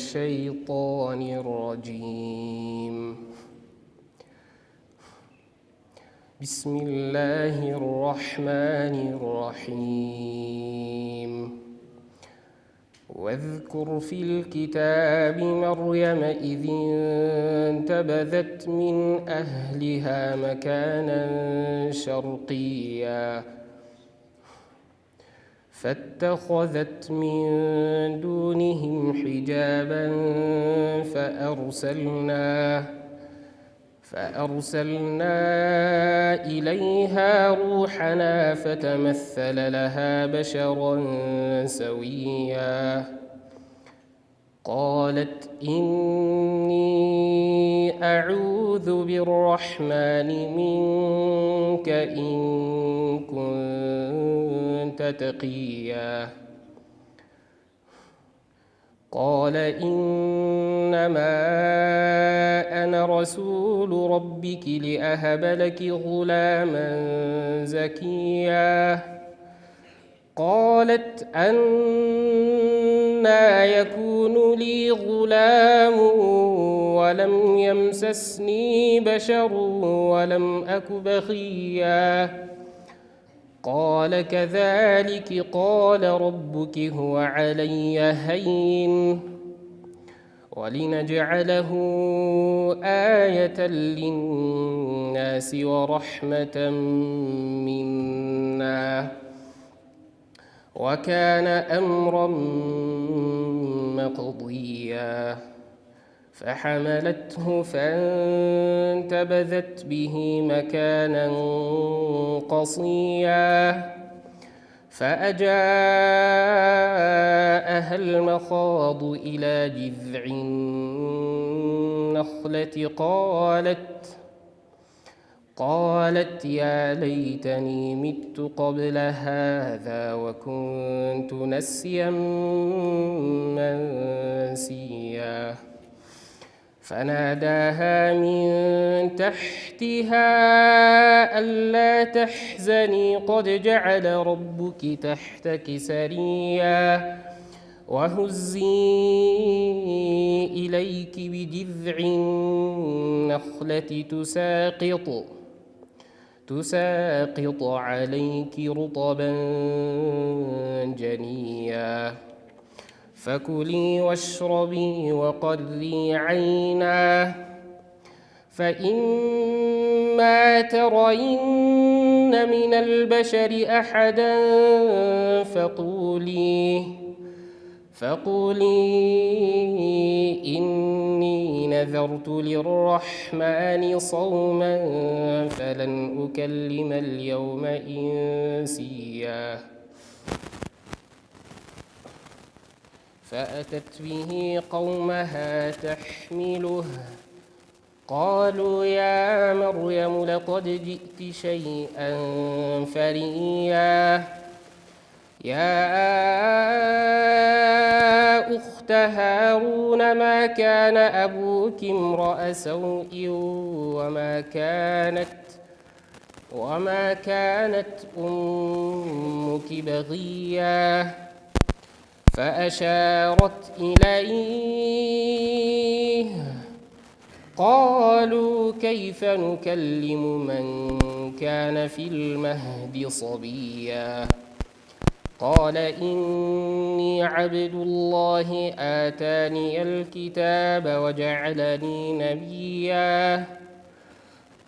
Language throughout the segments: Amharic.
الشيطان الرجيم. بسم الله الرحمن الرحيم. واذكر في الكتاب مريم إذ انتبذت من أهلها مكانا شرقيا فاتخذت من دونهم حجابا فأرسلنا إليها روحنا فتمثل لها بشرا سويا قالت إني أعوذ بالرحمن منك إن كنت تقيا قال إنما أنا رسول ربك لأهب لك غلاما زكيا قالت أنى يكون لي غلام ولم يمسسني بشر ولم أك بغيا قال كذلك قال ربك هو علي هين ولنجعله آية للناس ورحمة منا وكان أمرا مقضيا فحملته فانتبذت به مكانا قصيا فأجاءها المخاض إلى جذع النخلة قالت يا ليتني مت قبل هذا وكنت نسيا منسيا فناداها من تحتها ألا تحزني قد جعل ربك تحتك سريا وهزي إليك بجذع النخلة تساقط عليك رطبا جنيا فكلي واشربي وقري عينا فإما ترين من البشر أحدا فقولي إني نذرت للرحمن صوما فلن أكلم اليوم إنسيا فأتت به قومها تحمله قالوا يا مريم لقد جئت شيئا فريا يا أخت هارون ما كان أبوك امرأ سوء وما كانت أمك بغيا فأشارت إليه قالوا كيف نكلم من كان في المهد صبيا قال إني عبد الله آتاني الكتاب وجعلني نبيا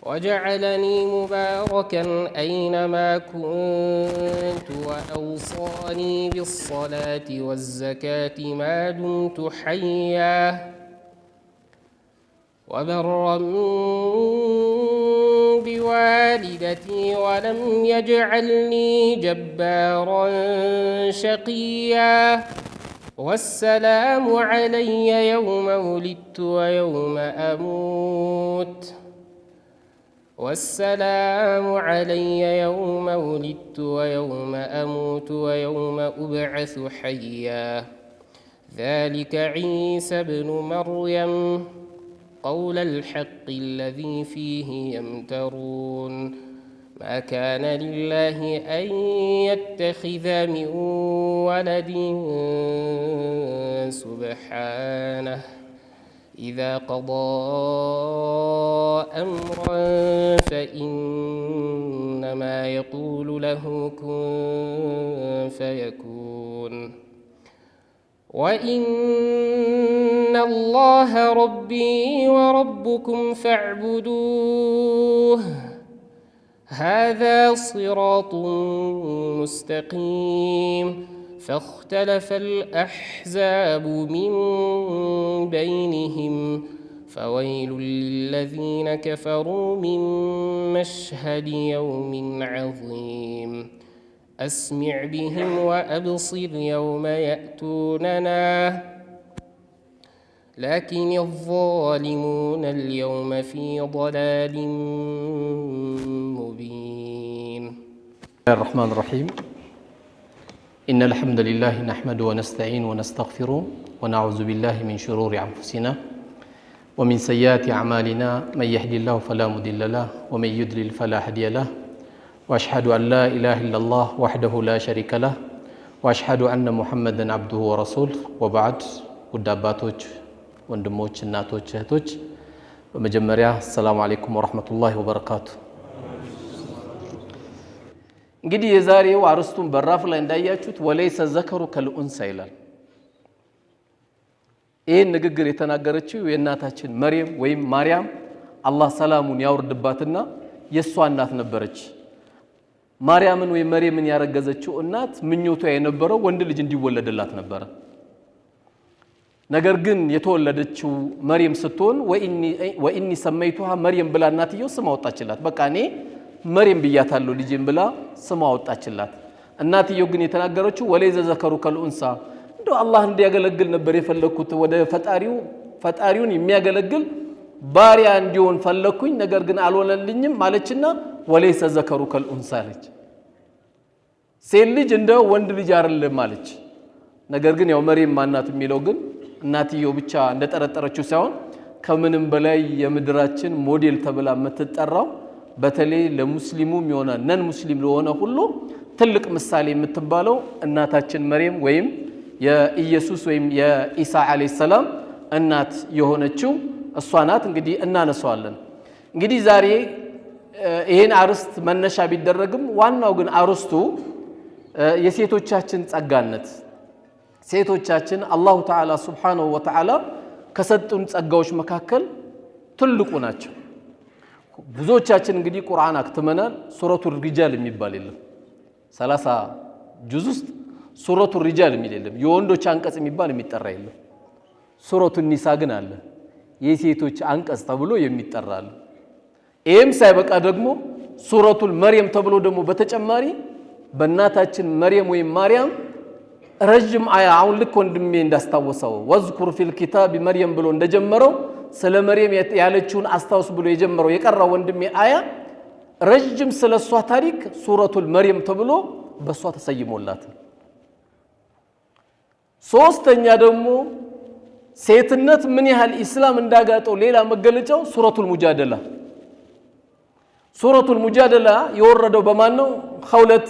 وجعلني مباركا أينما كنت وأوصاني بالصلاة والزكاة ما دمت حيا وبرا بوالدتي ولم يجعلني جبارا شقيا والسلام علي يوم ولدت ويوم أموت ويوم أبعث حيا ذلك عيسى ابن مريم قول الحق الذي فيه يمترون ما كان لله أن يتخذ من ولد سبحانه إذا قضى أمرا فإنما يقول له كن فيكون وإن الله ربي وربكم فاعبدوه هذا صراط مستقيم فاختلف الأحزاب من بينهم فويل للذين كفروا من مشهد يوم عظيم أسمع بهم وأبصر يوم يأتوننا لكن الظالمون اليوم في ضلال مبين. الرحمن الرحيم إن الحمد لله نحمده ونستعين ونستغفره ونعوذ بالله من شرور أنفسنا ومن سيئات أعمالنا من يهد الله فلا مضل له ومن يضلل فلا هادي له وأشهد أن لا إله إلا الله وحده لا شريك له وأشهد أن محمدا عبده ورسوله وبعد وداباتوች ወንድሞች እናቶች እህቶች በመጀመሪያ ሰላም አለይኩም ወራህመቱላሂ ወበረካቱ። እንግዲህ የዛሬው አርስቱን በራፍ ላይ እንዳያችሁት ወለይሰ ዘከሩ ከልኡንሳ ይላል። ይሄን ንግግር የተናገረችው የእናታችን መርየም ወይም ማርያም አላህ ሰላሙን ያወርድባትና የሷ እናት ነበረች። ማርያምን ወይም መርየምን ያረገዘችው እናት ምኞቷ የነበረው ወንድ ልጅ እንዲወለድላት ነበር። ነገር ግን የተወለደችው መርየም ስትሆን ወኢኒ ሰመይቱሃ መርየም ብላ እናትየው ስም አወጣችላት። በቃ እኔ መርየም ብያታለሁ ልጄን ብላ ስም አወጣችላት። እናትየው ግን የተናገረችው ወለይዘ ዘከሩ ከልኡንሳ እንደው አላህ እንዲያገለግል ነበር የፈለኩት ወደ ፈጣሪውን የሚያገለግል ባሪያ እንዲሆን ፈለኩኝ ነገር ግን አልሆነልኝም ማለችና ወለይሰ ዘከሩ ከልኡንሳ አለች። ሴት ልጅ እንደ ወንድ ልጅ አይደለም ማለች። ነገር ግን ያው መርየም ማናት የሚለው ግን እናትየው ብቻ እንደጠረጠረችው ሳይሆን ከምንም በላይ የምድራችን ሞዴል ተብላ የምትጠራው በተለይ ለሙስሊሙም የሆነ ነን ሙስሊም ለሆነ ሁሉ ትልቅ ምሳሌ የምትባለው እናታችን መርየም ወይም የኢየሱስ ወይም የኢሳ አለይሂ ሰላም እናት የሆነችው እሷ ናት። እንግዲህ እናነሳዋለን። እንግዲህ ዛሬ ይሄን አርስት መነሻ ቢደረግም ዋናው ግን አርስቱ የሴቶቻችን ጸጋነት ሴቶቻችን አላሁ ተዓላ ሱብሓነሁ ወተዓላ ከሰጡን ጸጋዎች መካከል ትልቁ ናቸው። ብዙዎቻችን እንግዲህ ቁርአን አክትመናል። ሱረቱል ሪጃል የሚባል የለም 30 ጁዝ ውስጥ ሱረቱል ሪጃል የሚል የለም። የወንዶች አንቀጽ የሚባል የሚጠራ የለም። ሱረቱን ኒሳ ግን አለ የሴቶች አንቀጽ ተብሎ የሚጠራ አለ። ይሄም ሳይበቃ ደግሞ ሱረቱል መርየም ተብሎ ደግሞ በተጨማሪ በእናታችን መርየም ወይም ማርያም ረጅም አያ አሁን ልክ ወንድሜ እንዳስታወሰው ወዝኩር ፊል ኪታብ መርየም ብሎ እንደጀመረው ስለ መርየም ያለችውን አስታውስ ብሎ የጀመረው የቀራው ወንድሜ አያ ረጅም ስለሷ ታሪክ ሱረቱል መርየም ተብሎ በሷ ተሰይሞላት። ሶስተኛ ደግሞ ሴትነት ምን ያህል ኢስላም እንዳጋጠው ሌላ መገለጫው ሱረቱል ሙጃደላ። ሱረቱል ሙጃደላ የወረደው በማን ነው? ኸውለት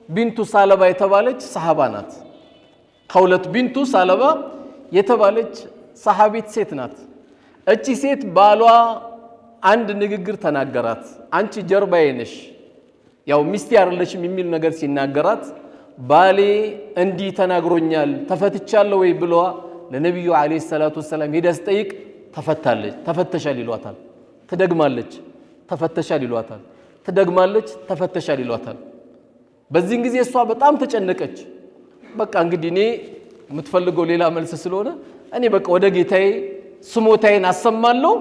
ቢንቱ ሳለባ የተባለች ሰሃባ ናት። ኸውለት ቢንቱ ሳለባ የተባለች ሰሃቢት ሴት ናት። እቺ ሴት ባሏ አንድ ንግግር ተናገራት። አንቺ ጀርባዬ ነሽ ያው ሚስቴ አይደለሽም የሚል ነገር ሲናገራት ባሌ እንዲህ ተናግሮኛል ተፈትቻለሁ ወይ ብሏ ለነብዩ አለይሂ ሰላቱ ወሰለም ሄደስ ጠይቅ ተፈተሻል ይሏታል። ትደግማለች ተፈተሻል ይሏታል። ትደግማለች ተፈተሻል ይሏታል። በዚህ ጊዜ እሷ በጣም ተጨነቀች። በቃ እንግዲህ እኔ የምትፈልገው ሌላ መልስ ስለሆነ እኔ በቃ ወደ ጌታዬ ስሞታዬን አሰማለሁ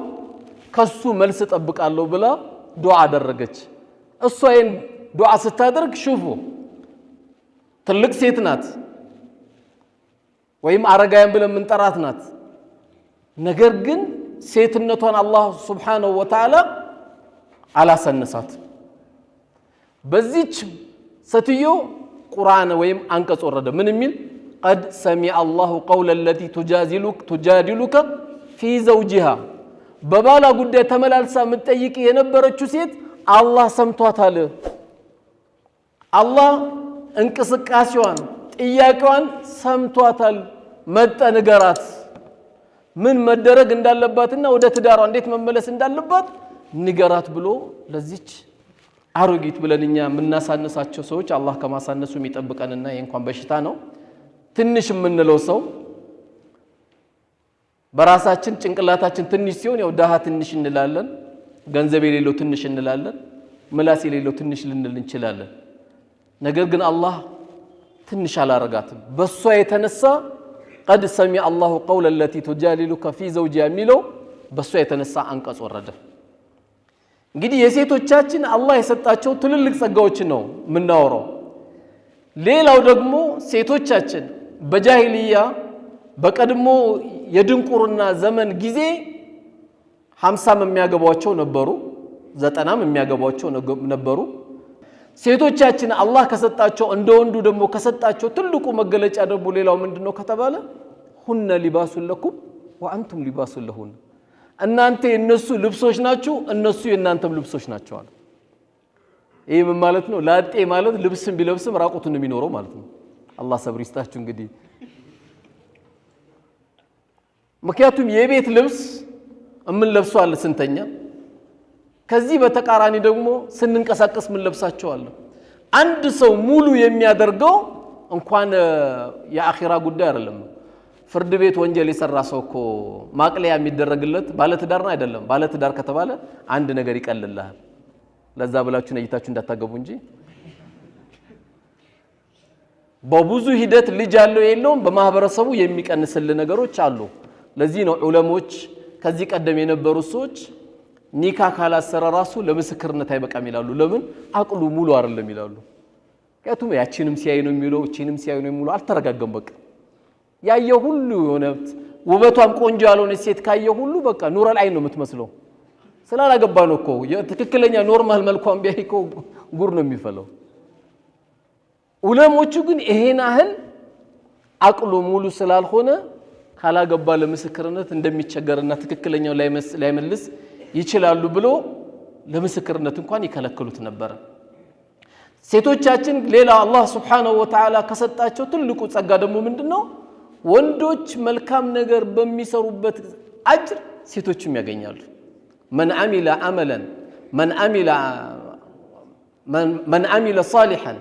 ከሱ መልስ ጠብቃለሁ ብላ ዱዓ አደረገች። እሷ ይሄን ዱዓ ስታደርግ ሹፉ ትልቅ ሴት ናት ወይም አረጋያን ብለን ምንጠራት ናት። ነገር ግን ሴትነቷን አላህ ሱብሓነሁ ወተዓላ አላሰነሳት። በዚች ስትዮ ቁርአን ወይም አንቀጽ ወረደ ምን የሚል قد سمع الله قول التي تجادلك في زوجها በባላ ጉዳይ ተመላልሳ የምትጠይቅ የነበረችው ሴት አላህ ሰምቷታል አላህ እንቅስቃሴዋን ጥያቄዋን ሰምቷታል መጣ ንገራት ምን መደረግ እንዳለባትና ወደ ትዳሯ እንዴት መመለስ እንዳለባት ንገራት ብሎ ለዚች አሮጊት ብለንኛ ምናሳነሳቸው ሰዎች አላህ ከማሳነሱ የሚጠብቀንና የእንኳን በሽታ ነው ትንሽ ምንለው ሰው በራሳችን ጭንቅላታችን ትንሽ ሲሆን ያው ዳሃ ትንሽ እንላለን ገንዘብ የሌለው ትንሽ እንላለን ምላስ የሌለው ትንሽ ልንል እንችላለን ነገር ግን አላህ ትንሽ አላረጋትም በሷ የተነሳ قد سمع الله قول التي تجادلك في زوجها ሚለው በሷ የተነሳ አንቀጽ ወረደ እንግዲህ የሴቶቻችን አላህ የሰጣቸው ትልልቅ ጸጋዎች ነው ምናወራው ሌላው ደግሞ ሴቶቻችን በጃሂልያ በቀድሞ የድንቁርና ዘመን ጊዜ 50 የሚያገባቸው ነበሩ 90 የሚያገባቸው ነበሩ ሴቶቻችን አላህ ከሰጣቸው እንደወንዱ ደግሞ ከሰጣቸው ትልቁ መገለጫ ደግሞ ሌላው ምንድነው ከተባለ ሁነ ሊባሱን ለኩም ወአንቱም ሊባሱን ለሁን እናንተ የነሱ ልብሶች ናችሁ እነሱ የናንተም ልብሶች ናቸው አለ ይሄ ምን ማለት ነው ላጤ ማለት ልብስን ቢለብስም ራቁቱን የሚኖረው ማለት ነው አላህ ሰብር ይስጣችሁ እንግዲህ ምክንያቱም የቤት ልብስ ምን ለብሰው አለ ስንተኛ ከዚህ በተቃራኒ ደግሞ ስንንቀሳቀስ ምን ለብሳቸው አለ አንድ ሰው ሙሉ የሚያደርገው እንኳን የአኺራ ጉዳይ አይደለም ፍርድ ቤት ወንጀል የሰራ ሰው እኮ ማቅለያ የሚደረግለት ባለትዳር ነው አይደለም ባለትዳር ከተባለ አንድ ነገር ይቀልልሃል ለዛ ብላችሁ ነይታችሁ እንዳታገቡ እንጂ በብዙ ሂደት ልጅ ያለው የለውም በማህበረሰቡ የሚቀንስል ነገሮች አሉ ለዚህ ነው ዑለሞች ከዚህ ቀደም የነበሩ ሰዎች ኒካ ካላሰረ ራሱ ለምስክርነት አይበቃም ይላሉ ለምን አቅሉ ሙሉ አይደለም ይላሉ ከቱም ያቺንም ሲያይ ነው የሚለው እቺንም ሲያይ ነው የሚለው አልተረጋገም በቃ ያየው ሁሉ የሆነበት ውበቷም ቆንጆ ያልሆነ ሴት ካየው ሁሉ በቃ ኑረል አይን ነው የምትመስለው ስላላገባ ነው እኮ ትክክለኛ ኖርማል መልኳም ቢያይኮ ጉር ነው የሚፈለው ዑለሞቹ ግን ይሄን አህል አቅሉ ሙሉ ስላልሆነ ካላገባ ለምስክርነት እንደሚቸገርና ትክክለኛው ላይመልስ ይችላሉ ብሎ ለምስክርነት እንኳን ይከለክሉት ነበር ሴቶቻችን ሌላ አላህ Subhanahu Wa Ta'ala ከሰጣቸው ትልቁ ጸጋ ደግሞ ምንድነው ወንዶች መልካም ነገር በሚሰሩበት አጅር ሴቶችም ያገኛሉ من عمل صالحا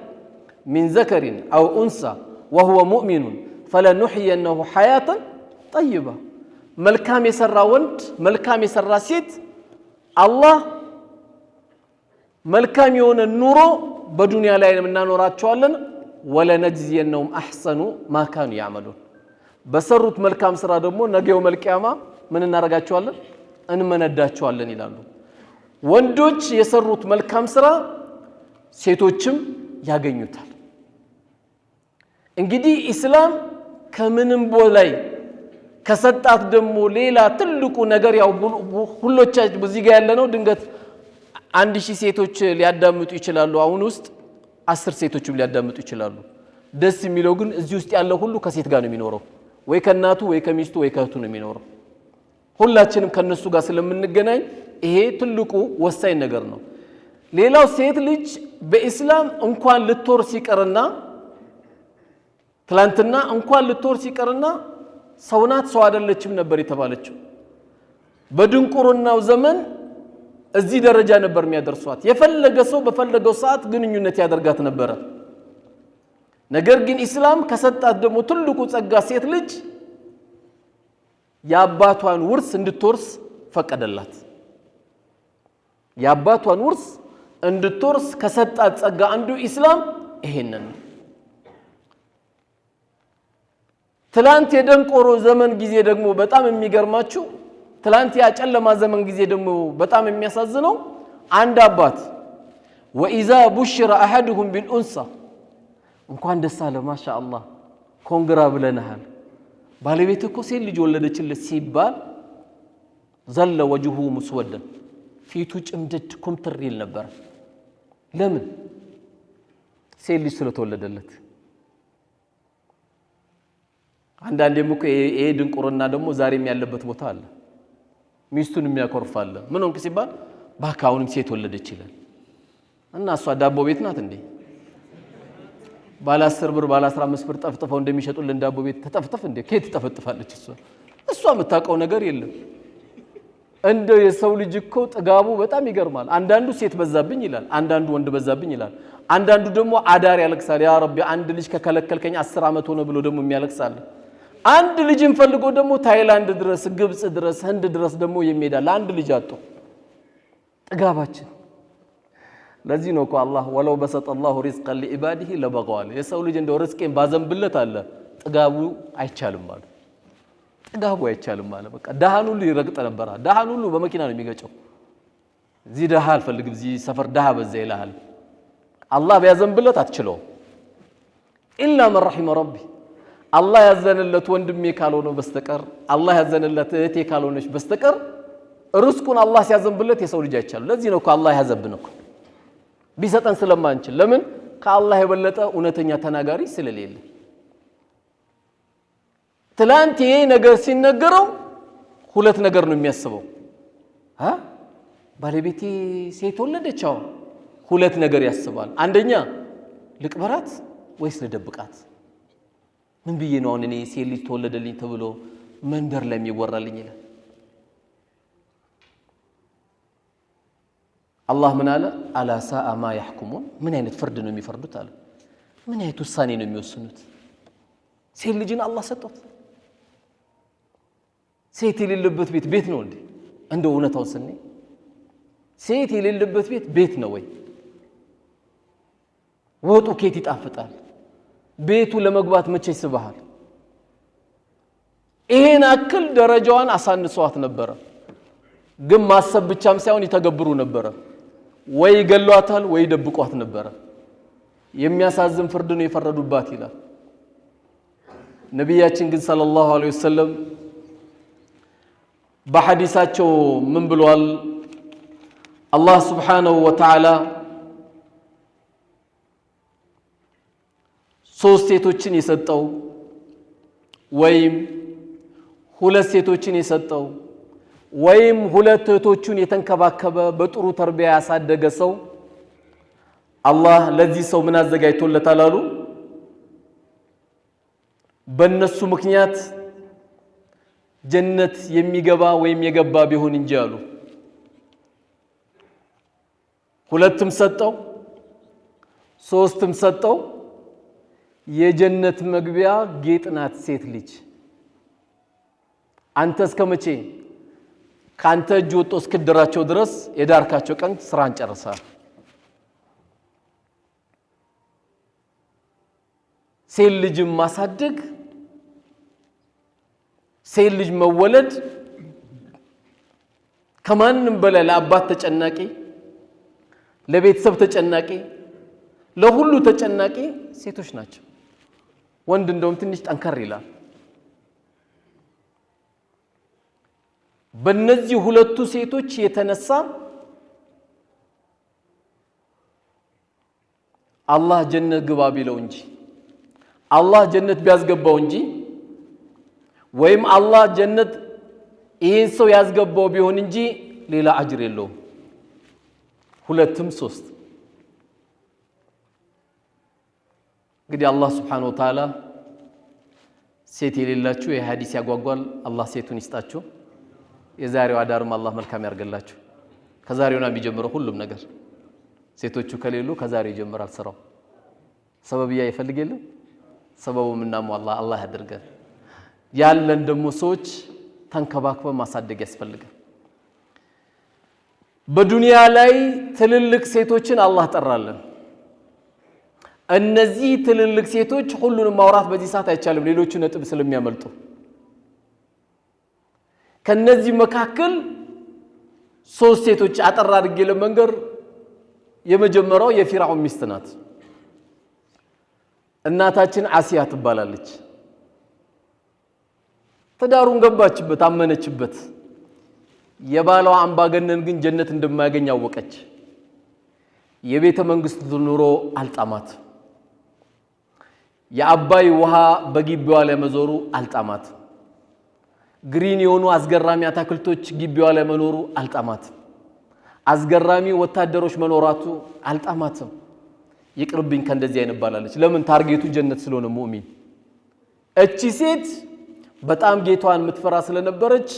من ذكر أو أنثى وهو مؤمن فلنحيينه حياة طيبة መልካም የሰራ ወንድ መልካም የሰራ ሴት አላህ መልካም የሆነ ኑሮ በዱንያ ላይ እናኖራቸዋለን ወለነጅዚየነሁም አህሰኑ ማ ካኑ ያዕመሉን በሰሩት መልካም ስራ ደግሞ ነገው መልቂያማ ምን እናረጋቸዋለን እንመነዳቸዋለን ይላሉ ወንዶች የሰሩት መልካም ስራ ሴቶችም ያገኙታል እንግዲህ ኢስላም ከምንም በላይ ከሰጣት ደግሞ ሌላ ትልቁ ነገር ያው ሁሎቻችን በዚህ ጋር ያለነው ድንገት 1000 ሴቶች ሊያዳምጡ ይችላሉ አሁን ውስጥ 10 ሴቶችም ሊያዳምጡ ይችላሉ ደስ የሚለው ግን እዚህ ውስጥ ያለው ሁሉ ከሴት ጋር ነው የሚኖረው ወይ ከናቱ ወይ ከሚስቱ ወይ ከእህቱ ነው የሚኖረው ሁላችንም ከነሱ ጋር ስለምንገናኝ ይሄ ትልቁ ወሳኝ ነገር ነው ሌላው ሴት ልጅ በእስላም እንኳን ልትወርስ ይቀርና ትላንትና እንኳን ልትወርስ ይቀርና ሰውናት ሰው አይደለችም ነበር የተባለችው በድንቁርናው ዘመን እዚህ ደረጃ ነበር የሚያደርሷት የፈለገ ሰው በፈለገው ሰዓት ግንኙነት ያደርጋት ነበር ነገር ግን ኢስላም ከሰጣት ደግሞ ትልቁ ጸጋ ሴት ልጅ ያባቷን ውርስ እንድትወርስ ፈቀደላት ያባቷን ውርስ እንድትወርስ ከሰጣት ጸጋ አንዱ ኢስላም ይሄንን ትላንት የደንቆሮ ዘመን ጊዜ ደግሞ በጣም የሚገርማችሁ ትላንት ያጨለማ ዘመን ጊዜ ደግሞ በጣም የሚያሳዝነው አንድ አባት وإذا بشر أحدهم بالأنثى እንኳን ደስ አለ ማሻአላህ ኮንግራ ብለናል ባለቤት እኮ ሴት ልጅ ወለደችለት ሲባል ዘለ ወጅሁ مسودا ፊቱ ጭምድድ ኩምትር ይል ነበር ለምን ሴት ልጅ ስለተወለደለት አንዳንዴም እኮ ይሄ ድንቁርና ደግሞ ዛሬም ያለበት ቦታ አለ ሚስቱን የሚያኮርፋለ ምን ሆንክ ሲባል ባካውንም ሴት ወለደች ይላል እና እሷ ዳቦ ቤት ናት እንዴ? ባለ 10 ብር ባለ 15 ብር ጠፍጥፈው እንደሚሸጡልን ዳቦ ቤት ተጠፍጥፍ እንዴ? ከየት ተጠፍጥፋለች እሷ የምታውቀው ነገር የለም። እንደ የሰው ልጅ እኮ ጥጋቡ በጣም ይገርማል። አንዳንዱ ሴት በዛብኝ ይላል፣ አንዳንዱ ወንድ በዛብኝ ይላል፣ አንዳንዱ ደግሞ አዳር ያለቅሳል። ያ ረቢ አንድ ልጅ ከከለከልከኝ 10 ዓመት ሆነ ብሎ ደግሞ የሚያለቅሳል። አንድ ልጅን ፈልጎ ደግሞ ታይላንድ ድረስ ግብጽ ድረስ ህንድ ድረስ ደግሞ የሚሄዳል አንድ ልጅ አጥቶ። ጥጋባችን ለዚህ ነው እኮ አላህ ወለው በሰጠ الله رزقا لعباده لبغوا የሰው ልጅ እንደው ርስቄን ባዘንብለት አለ ጥጋቡ አይቻልም ማለት ጥጋቡ አይቻልም ማለት በቃ ደሃን ሁሉ ይረግጥ ነበር። ደሃን ሁሉ በመኪና ነው የሚገጨው። እዚህ ደሃ አልፈልግም እዚህ ሰፈር ደሃ በዛ ይላል። አላህ ቢያዘንብለት አትችለው ኢላ መን ረሒመ ረቢ አላህ ያዘነለት ወንድሜ ካልሆነ በስተቀር አላህ ያዘነለት እህቴ ካልሆነች በስተቀር ርስቁን አላህ ሲያዘንብለት የሰው ልጅ አይቻልም። ለዚህ ነው እኮ አላህ ያዘብን እኮ ቢሰጠን ስለማንችል። ለምን ከአላህ የበለጠ እውነተኛ ተናጋሪ ስለሌለ። ትላንት ይሄ ነገር ሲነገረው ሁለት ነገር ነው የሚያስበው። ባለቤቴ ሴት ወለደችው ሁለት ነገር ያስባል። አንደኛ ልቅበራት ወይስ ልደብቃት? ምን ብዬ ነው እኔ ሴት ልጅ ተወለደልኝ ተብሎ መንደር ላይ የሚወራልኝ ይላል። አላህ ምን አለ? አላ ሳአ ማ ያሕኩሙን ምን አይነት ፍርድ ነው የሚፈርዱት አለ። ምን አይነት ውሳኔ ነው የሚወስኑት? ሴት ልጅን አላህ ሰጥቶት ሴት የሌለበት ቤት ቤት ነው እንዴ? እንደው እውነታውን ስንይ ሴት የሌለበት ቤት ቤት ነው ወይ? ወጡ ኬት ይጣፍጣል? ቤቱ ለመግባት መቼ ይስባሃል? ይሄን አክል ደረጃዋን አሳንሷት ነበር። ግን ማሰብ ብቻም ሳይሆን ይተገብሩ ነበር። ወይ ገሏታል ወይ ደብቋት ነበር። የሚያሳዝን ፍርድ ነው የፈረዱባት ይላል ነብያችን ግን ሰለላሁ ዐለይሂ ወሰለም በሐዲሳቸው ምን ብለዋል? አላህ Subhanahu Wa Ta'ala ሶስት ሴቶችን የሰጠው ወይም ሁለት ሴቶችን የሰጠው ወይም ሁለት እህቶቹን የተንከባከበ በጥሩ ተርቢያ ያሳደገ ሰው አላህ ለዚህ ሰው ምን አዘጋጅቶለታል አሉ? በእነሱ ምክንያት ጀነት የሚገባ ወይም የገባ ቢሆን እንጂ አሉ። ሁለትም ሰጠው ሶስትም ሰጠው የጀነት መግቢያ ጌጥ ናት ሴት ልጅ። አንተ እስከመቼ ካንተ እጅ ወጥቶ እስክድራቸው ድረስ የዳርካቸው ቀን ስራን ጨርሰሃል። ሴት ልጅ ማሳደግ ሴት ልጅ መወለድ ከማንም በላይ ለአባት ተጨናቂ ለቤተሰብ ተጨናቂ ለሁሉ ተጨናቂ ሴቶች ናቸው። ወንድ እንደውም ትንሽ ጠንከር ይላል። በእነዚህ ሁለቱ ሴቶች የተነሳ አላህ ጀነት ግባ ቢለው እንጂ አላህ ጀነት ቢያስገባው እንጂ ወይም አላህ ጀነት ይሄን ሰው ያስገባው ቢሆን እንጂ ሌላ አጅር የለውም። ሁለትም ሶስት እንግዲህ አላህ Subhanahu Wa Ta'ala ሴት የሌላችሁ የሐዲስ ያጓጓል። አላህ ሴቱን ይስጣችሁ። የዛሬው አዳርም አላህ መልካም ያርገላችሁ። ከዛሬው ነው የሚጀምረው ሁሉም ነገር። ሴቶቹ ከሌሉ ከዛሬ ይጀምራል ስራው። ሰበብያ ይፈልግ የለም ሰበቡ ምናሙ አላህ ያድርገን። ያለን ደግሞ ሰዎች ተንከባክበን ማሳደግ ያስፈልጋል። በዱንያ ላይ ትልልቅ ሴቶችን አላህ ጠራለን። እነዚህ ትልልቅ ሴቶች ሁሉንም ማውራት በዚህ ሰዓት አይቻልም፣ ሌሎቹ ነጥብ ስለሚያመልጡ። ከነዚህ መካከል ሶስት ሴቶች አጠራ አድርጌ ለመንገር የመጀመሪያው የፊርዓውን ሚስት ናት። እናታችን አሲያ ትባላለች። ትዳሩን ገባችበት፣ አመነችበት። የባሏ አምባገነን ግን ጀነት እንደማያገኝ አወቀች። የቤተ መንግስት ኑሮ አልጣማት። የአባይ ውሃ በግቢዋ ላይ መዞሩ አልጣማት። ግሪን የሆኑ አስገራሚ አታክልቶች ግቢዋ ላይ መኖሩ አልጣማት። አስገራሚ ወታደሮች መኖራቱ አልጣማትም። ይቅርብኝ ከእንደዚህ አይነባላለች። ለምን? ታርጌቱ ጀነት ስለሆነ ሙእሚን። እቺ ሴት በጣም ጌታዋን የምትፈራ ስለነበረች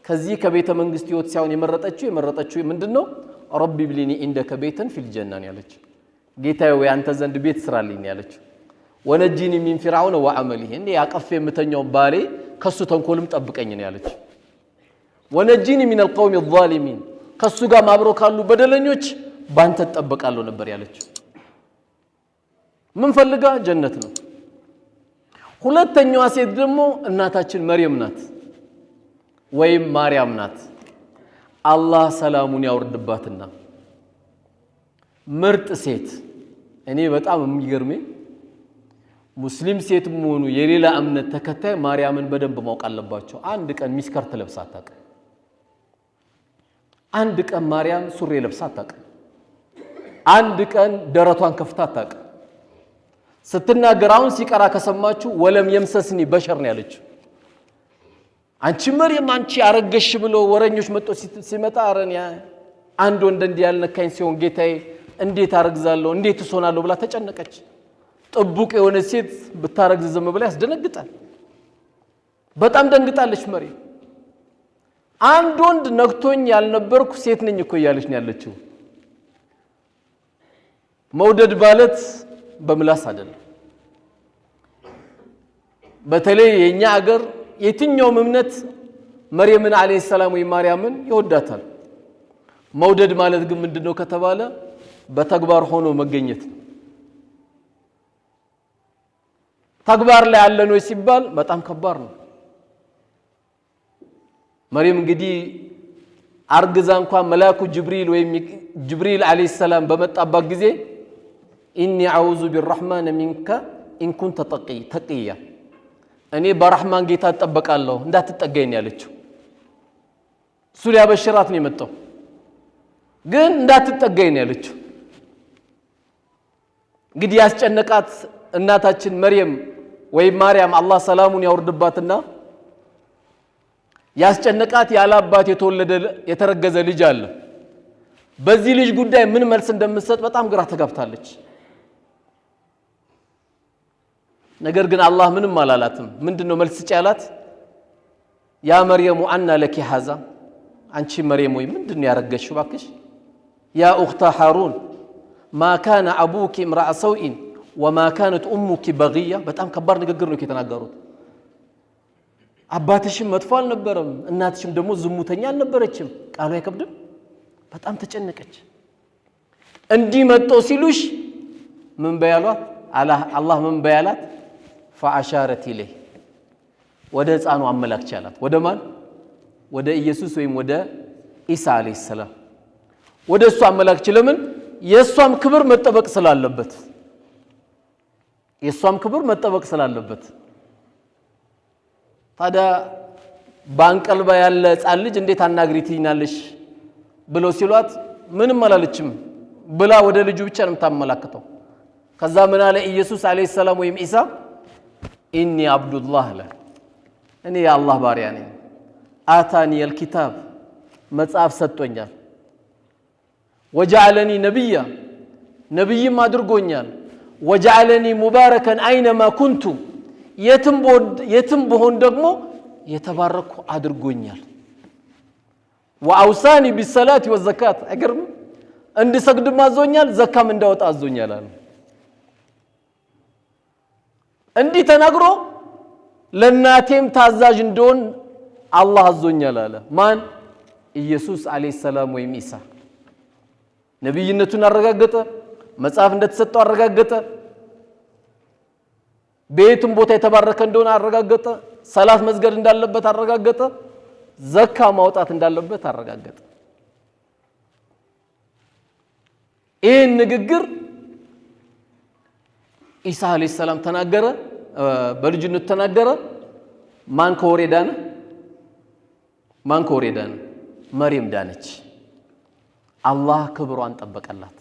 ከዚህ ከቤተ መንግስት ህይወት ሳይሆን የመረጠችው ምንድነው? ረቢ ብሊኒ ኢንደከ ቤተን ፊል ጀና ያለች። ጌታዬ ወይ አንተ ዘንድ ቤት ስራልኝ ያለች። ወነጂኒ ሚን ፊርዓውን ወዐመሊሂ እንዴ ያቀፈ የምተኛው ባሌ ከሱ ተንኮልም ጠብቀኝ ነው ያለች። ወነጂኒ ሚን القوم الظالمين ከሱ ጋር ማብሮ ካሉ በደለኞች ባንተ ተጠበቃለሁ ነበር ያለች። ምን ፈልጋ? ጀነት ነው። ሁለተኛዋ ሴት ደግሞ እናታችን መርየም ናት ወይም ማርያም ናት። አላህ ሰላሙን ያወርድባትና ምርጥ ሴት። እኔ በጣም የሚገርመኝ ሙስሊም ሴት መሆኑ የሌላ እምነት ተከታይ ማርያምን በደንብ ማወቅ አለባቸው። አንድ ቀን ሚስከርት ለብሳ አታውቅም። አንድ ቀን ማርያም ሱሪ ለብሳ አታውቅም። አንድ ቀን ደረቷን ከፍታ አታውቅም። ስትናገር አሁን ሲቀራ ከሰማችሁ ወለም የምሰስኒ በሸር ነው ያለችው። አንቺ መርየም አንቺ አረገሽ ብሎ ወረኞች መጥቶ ሲመጣ አረን ያ አንድ ወንድ እንዲህ ያልነካኝ ሲሆን ጌታዬ እንዴት አረግዛለሁ እንዴት እሶናለሁ ብላ ተጨነቀች። ጥቡቅ የሆነ ሴት ብታረግዝ ዝም ብላ ያስደነግጣል። በጣም ደንግጣለች መርየም። አንድ ወንድ ነክቶኝ ያልነበርኩ ሴት ነኝ እኮ እያለች ነው ያለችው። መውደድ ማለት በምላስ አይደለም። በተለይ የኛ ሀገር የትኛውም እምነት መርየምን አለይሂ ሰላም ወይ ማርያምን ይወዳታል። መውደድ ማለት ግን ምንድነው ከተባለ በተግባር ሆኖ መገኘት ነው። ተግባር ላይ ያለ ነው ሲባል በጣም ከባድ ነው። መርየም እንግዲህ አርግዛ እንኳን መላኩ ጅብሪል አለይሂ ሰላም በመጣባት ጊዜ ኢኒ አዑዙ ቢርረህማን ሚንከ ኢን ኩንተ ተቂያ እኔ በረህማን ጌታ ተጠበቃለሁ እንዳትጠጋኝ ያለችው። እሱ ሊያበሽራት ነው የመጣው፣ ግን እንዳትጠጋኝ ያለችው። እንግዲህ ያስጨነቃት እናታችን መርየም ወይም ማርያም አላህ ሰላሙን ያወርድባትና ያስጨነቃት ያለ አባት የተረገዘ ልጅ አለ። በዚህ ልጅ ጉዳይ ምን መልስ እንደምትሰጥ በጣም ግራ ተጋብታለች። ነገር ግን አላህ ምንም አላላትም። ምንድነው መልስ ጫላት? ያ መርየም አና ለኪ ሀዛ አንቺ መርየም ወይ ምንድነው ያረገሽው ባክሽ? ያ ኡኽታ ሃሩን ማ ካነ አቡኪ امرأ سوء وما كانت امك بغية። በጣም ከባድ ንግግር ነው የተናገሩት። አባትሽም መጥፎ አልነበረም እናትሽም ደግሞ ዝሙተኛ አልነበረችም። ቃሉ አይከብድም? በጣም ተጨነቀች። እንዲህ መጥቶ ሲሉሽ ምን በያሏት? አላህ ምን በያላት? فاشارت اليه ወደ ህፃኑ አመላክቻላት። ወደ ማን? ወደ ኢየሱስ ወይም ወደ ኢሳ አለይሂ ሰላም ወደ እሱ አመላክች። ለምን? የሷም ክብር መጠበቅ ስላለበት ታዲያ ባንቀልባ ያለ ህፃን ልጅ እንዴት አናግሪ ትይናለሽ ብለው ሲሏት ምንም አላለችም ብላ ወደ ልጁ ብቻ ነው የምታመላክተው። ከዛ ምን አለ ኢየሱስ አለይሂ ሰላም ወይም ኢሳ ኢኒ አብዱላህ አለ፣ እኔ የአላህ ባሪያ ነኝ። አታኒ አልኪታብ መጽሐፍ ሰጥቶኛል። ወጀዐለኒ ነቢያ ነቢይም አድርጎኛል። ወጀዐለኒ ሙባረከን አይነማ ኩንቱ የትም ብሆን ደግሞ የተባረኩ አድርጎኛል። ወአውሳኒ ቢሰላቲ ወዘካት አይገርም? እንድሰግድም አዞኛል፣ ዘካም እንዳወጣ አዞኛል አለ። እንዲህ ተናግሮ ለናቴም ታዛዥ እንደሆን አላህ አዞኛል አለ። ማን? ኢየሱስ አለይሂ ሰላም ወይም ኢሳ ነብይነቱን አረጋገጠ፣ መጽሐፍ እንደተሰጠው አረጋገጠ፣ ቤቱም ቦታ የተባረከ እንደሆነ አረጋገጠ፣ ሰላት መስገድ እንዳለበት አረጋገጠ፣ ዘካ ማውጣት እንዳለበት አረጋገጠ። ይህን ንግግር ኢሳ አለይሂ ሰላም ተናገረ፣ በልጅነቱ ተናገረ። ማን ከወሬ ዳነ? መርየም ዳነች። አላህ ክብሯን ጠበቀላት።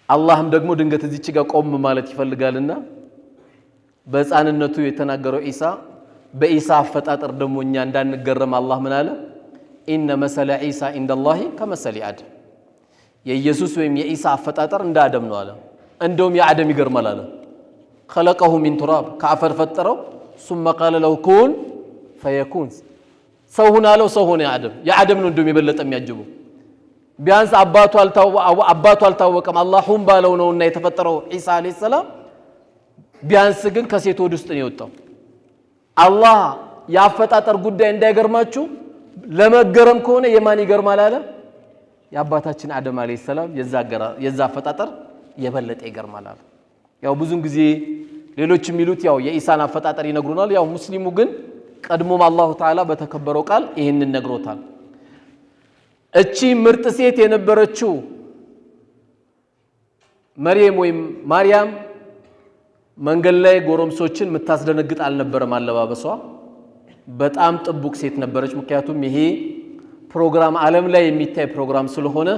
አላህም ደግሞ ድንገት እዚች ጋር ቆም ማለት ይፈልጋልና በሕፃንነቱ የተናገረው ኢሳ በኢሳ አፈጣጠር ደግሞ እኛ እንዳንገረም አላህ ምን አለ? ኢነ መሰለ ዒሳ ኢንደላሂ ከመሰሊ አደም የኢየሱስ ወይም የኢሳ አፈጣጠር እንደ አደም ነው አለ። እንደውም የአደም ይገርማል አለ። خلقه من تراب ከአፈር ፈጠረው ثم قال له كن فيكون ሰው ሁን አለው ሰው ሆነ። የአደም ነው እንደውም የበለጠ የሚያጅበው። ቢያንስ አባቱ አልታወቀም አላህ ሁን ባለው ነውና የተፈጠረው ዒሳ አለይሂ ሰላም። ቢያንስ ግን ከሴት ወድ ውስጥ ነው የወጣው። አላህ ያፈጣጠር ጉዳይ እንዳይገርማችሁ ለመገረም ከሆነ የማን ይገርማል አለ? የአባታችን አደም አለይሂ ሰላም የዛ አፈጣጠር የበለጠ ይገርማል አለ። ያው ብዙን ጊዜ ሌሎች የሚሉት ያው የኢሳን አፈጣጠር ይነግሩናል። ያው ሙስሊሙ ግን ቀድሞም አላሁ ተዓላ በተከበረው ቃል ይሄንን ነግሮታል። እቺ ምርጥ ሴት የነበረችው መርየም ወይም ማርያም መንገድ ላይ ጎረምሶችን የምታስደነግጥ አልነበረም አለባበሷ። በጣም ጥቡቅ ሴት ነበረች። ምክንያቱም ይሄ ፕሮግራም ዓለም ላይ የሚታይ ፕሮግራም ስለሆነ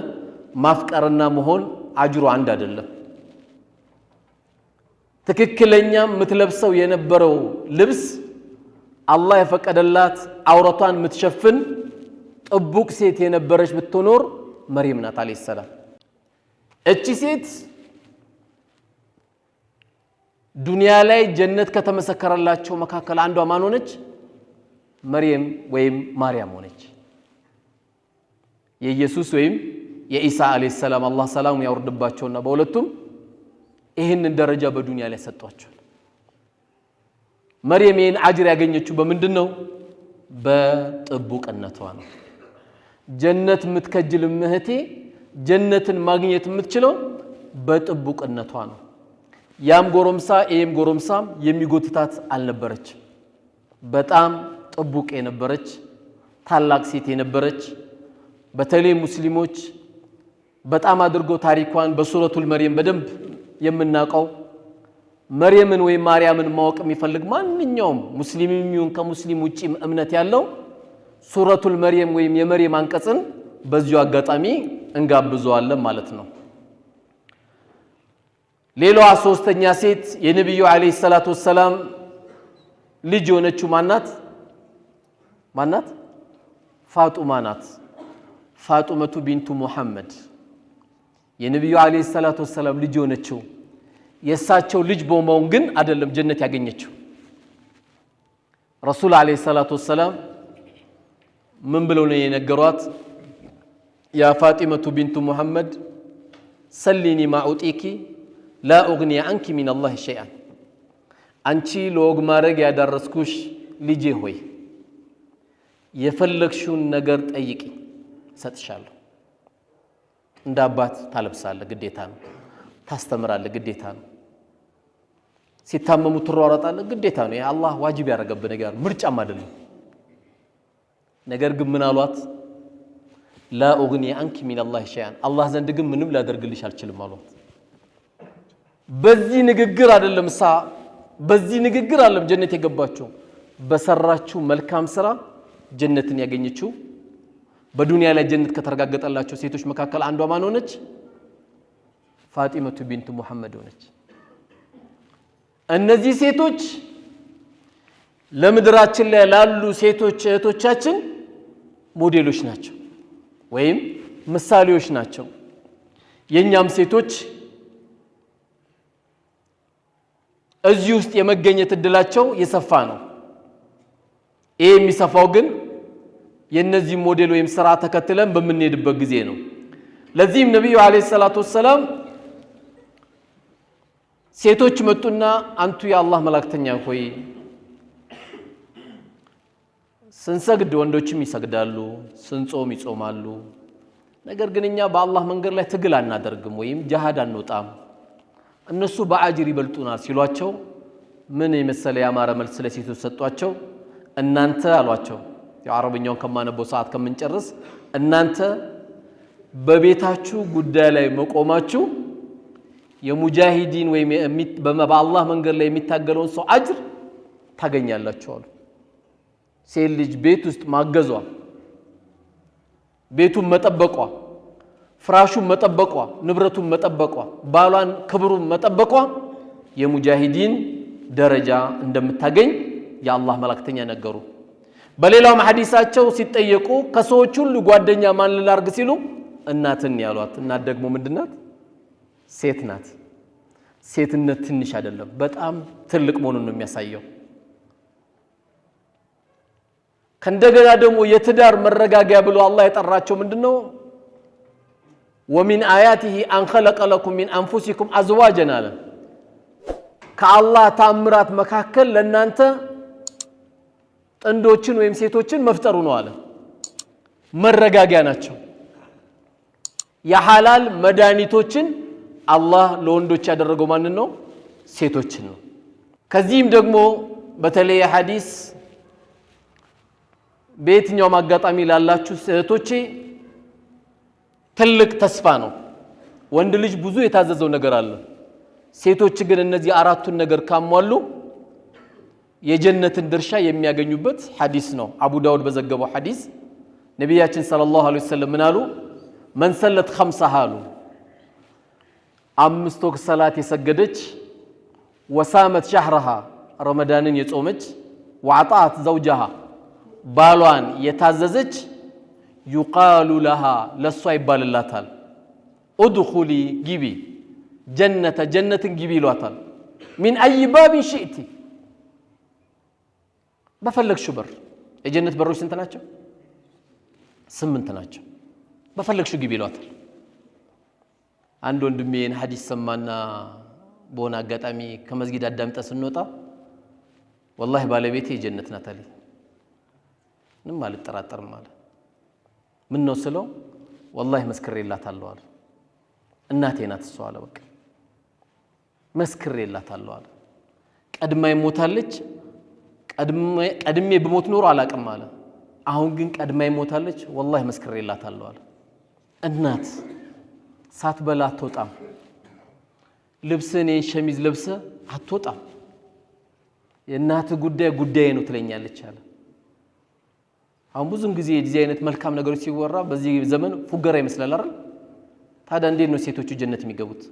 ማፍቀርና መሆን አጅሩ አንድ አይደለም። ትክክለኛ የምትለብሰው የነበረው ልብስ አላህ የፈቀደላት አውረቷን የምትሸፍን ጥቡቅ ሴት የነበረች ብትኖር መርየም ናት አለይሂ ሰላም። እቺ ሴት ዱንያ ላይ ጀነት ከተመሰከረላቸው መካከል አንዷ ማን ሆነች? መርየም ወይም ማርያም ሆነች። የኢየሱስ ወይም የኢሳ አለይሂ ሰላም አላህ ሰላሙ ያወርድባቸውና በሁለቱም ይህንን ደረጃ በዱንያ ላይ ሰጧቸው። መርየም ይህን አጅር ያገኘችው በምንድን ነው? በጥቡቅነቷ ነው። ጀነት የምትከጅል እህቴ ጀነትን ማግኘት የምትችለው በጥቡቅነቷ ነው። ያም ጎረምሳ ይሄም ጎረምሳም የሚጎትታት አልነበረች። በጣም ጥቡቅ የነበረች ታላቅ ሴት የነበረች። በተለይ ሙስሊሞች በጣም አድርገው ታሪኳን በሱረቱል መርየም በደንብ የምናውቀው መርየምን ወይም ማርያምን ማወቅ የሚፈልግ ማንኛውም ሙስሊምም ይሁን ከሙስሊም ውጪ እምነት ያለው ሱረቱል መርየም ወይም የመርየም አንቀጽን በዚሁ አጋጣሚ እንጋብዘዋለን ማለት ነው። ሌላዋ ሶስተኛ ሴት የነብዩ አለይሂ ሰላቱ ወሰላም ልጅ የሆነችው ማናት? ፋጡማ ናት። ፋጡመቱ ቢንቱ ሙሐመድ የነብዩ አለይሂ ሰላቱ ወሰላም ልጅ የሆነችው የሳቸው ልጅ በመሆን ግን አይደለም ጀነት ያገኘችው። ረሱል አለይሂ ሰላቱ ወሰላም ምን ብለው ነው የነገሯት? ያ ፋጢመቱ ቢንቱ ሙሐመድ ሰሊኒ ማኡጢኪ ላ ኡግኒ አንኪ ሚነላሂ ሸይአን። አንቺ ለወግ ማድረግ ያዳረስኩሽ ልጄ ሆይ የፈለግሽውን ነገር ጠይቂ ሰጥሻለሁ። እንደ አባት ታለብሳለህ ግዴታ ነው። ታስተምራለህ ግዴታ ነው። ሲታመሙ ትሯሯጣለህ ግዴታ ነው። የአላህ ዋጅብ ያደረገብህ ነገር ምርጫም አይደለም። ነገር ግን ምን አሏት? ላ ኡግኒ አንኪ ሚነላሂ ሸይአን አላህ ዘንድ ግን ምንም ላደርግልሽ አልችልም አሏት። በዚህ ንግግር አይደለም በዚህ ንግግር አይደለም ጀነት የገባችው፣ በሰራችው መልካም ስራ ጀነትን ያገኘችው። በዱንያ ላይ ጀነት ከተረጋገጠላቸው ሴቶች መካከል አንዷ ማን ሆነች? ፋጢመቱ ቢንቱ ሙሐመድ ሆነች። እነዚህ ሴቶች ለምድራችን ላይ ላሉ ሴቶች እህቶቻችን ሞዴሎች ናቸው ወይም ምሳሌዎች ናቸው። የኛም ሴቶች እዚህ ውስጥ የመገኘት እድላቸው የሰፋ ነው። ይሄ የሚሰፋው ግን የነዚህ ሞዴል ወይም ስራ ተከትለን በምንሄድበት ጊዜ ነው። ለዚህም ነብዩ አለይሂ ሰላቱ ወሰላም ሴቶች መጡና አንቱ የአላህ መላእክተኛ ሆይ ስንሰግድ ወንዶችም ይሰግዳሉ፣ ስንጾም ይጾማሉ። ነገር ግን እኛ በአላህ መንገድ ላይ ትግል አናደርግም ወይም ጂሃድ አንወጣም፣ እነሱ በአጅር ይበልጡናል ሲሏቸው ምን የመሰለ ያማረ መልስ ለሴቶች ሰጧቸው። እናንተ አሏቸው የአረብኛውን ከማነበው ሰዓት ከምንጨርስ እናንተ በቤታችሁ ጉዳይ ላይ መቆማችሁ የሙጃሂዲን ወይም በአላህ መንገድ ላይ የሚታገለውን ሰው አጅር ታገኛላችሁ አሉ። ሴት ልጅ ቤት ውስጥ ማገዟ፣ ቤቱን መጠበቋ፣ ፍራሹን መጠበቋ፣ ንብረቱን መጠበቋ፣ ባሏን ክብሩን መጠበቋ የሙጃሂዲን ደረጃ እንደምታገኝ የአላህ መላእክተኛ ነገሩ። በሌላውም ሐዲሳቸው ሲጠየቁ ከሰዎች ሁሉ ጓደኛ ማን ላርግ ሲሉ እናትን ያሏት። እናት ደግሞ ምንድናት? ሴት ናት። ሴትነት ትንሽ አይደለም፣ በጣም ትልቅ መሆኑን ነው የሚያሳየው። ከእንደገና ደግሞ የትዳር መረጋጊያ ብሎ አላህ የጠራቸው ምንድነው? ومن آياته أن خلق لكم من أنفسكم أزواجا አለ። ከአላህ ታምራት መካከል ለእናንተ ጥንዶችን ወይም ሴቶችን መፍጠሩ ነው አለ። መረጋጊያ ናቸው። የሐላል መድኃኒቶችን አላህ ለወንዶች ያደረገው ማንን ነው? ሴቶችን ነው። ከዚህም ደግሞ በተለይ ሐዲስ በየትኛውም አጋጣሚ ላላችሁ ሴቶቼ ትልቅ ተስፋ ነው። ወንድ ልጅ ብዙ የታዘዘው ነገር አለ። ሴቶች ግን እነዚህ አራቱን ነገር ካሟሉ የጀነትን ድርሻ የሚያገኙበት ሐዲስ ነው። አቡ ዳውድ በዘገበው ሐዲስ ነቢያችን ሰለላሁ ዐለይሂ ወሰለም ምን አሉ? መን ሰለት ኸምሰሃ አሉ፣ 5 ወቅት ሰላት የሰገደች፣ ወሳመት ሸህረሃ ረመዳንን የጾመች፣ ወአጣት ዘውጀሃ ባሏን የታዘዘች፣ ዩቃሉ ለሃ ለሷ ይባልላታል፣ ኡድኹሊ ግቢ ጀነትን ግቢ ይሏታል። ሚን አይ ባቢን ሽእቲ በፈለግሽው በር። የጀነት በሮች ስንት ናቸው? 8 ናቸው። በፈለግሽው ግቢ ይሏታል። አንድ ወንድሜ ይህን ሐዲስ ሰማና በሆነ አጋጣሚ ከመስጊድ አዳምጠ ስንወጣ ወላሂ ባለቤቴ የጀነት ናት አለኝ። ምንም አልጠራጠርም አለ። ምን ነው ስለው ወላሂ መስክሬላታለሁ አለ። እናቴ ናት እሷ አለ። በቃ መስክሬላታለሁ አለ። ቀድማይ ሞታለች። ቀድሜ በሞት ኖሮ አላቅም አለ። አሁን ግን ቀድማይ ሞታለች። ወላሂ መስክሬላታለሁ አለ። እናት ሳትበላ አትወጣም። ልብስን ሸሚዝ ለብሰ አትወጣም። የእናት ጉዳይ ነው ትለኛለች አለ። አሁን ብዙም ጊዜ የዚህ አይነት መልካም ነገሮች ሲወራ በዚህ ዘመን ፉገራ ይመስላል አይደል? ታዲያ እንዴት ነው ሴቶቹ ጀነት የሚገቡት?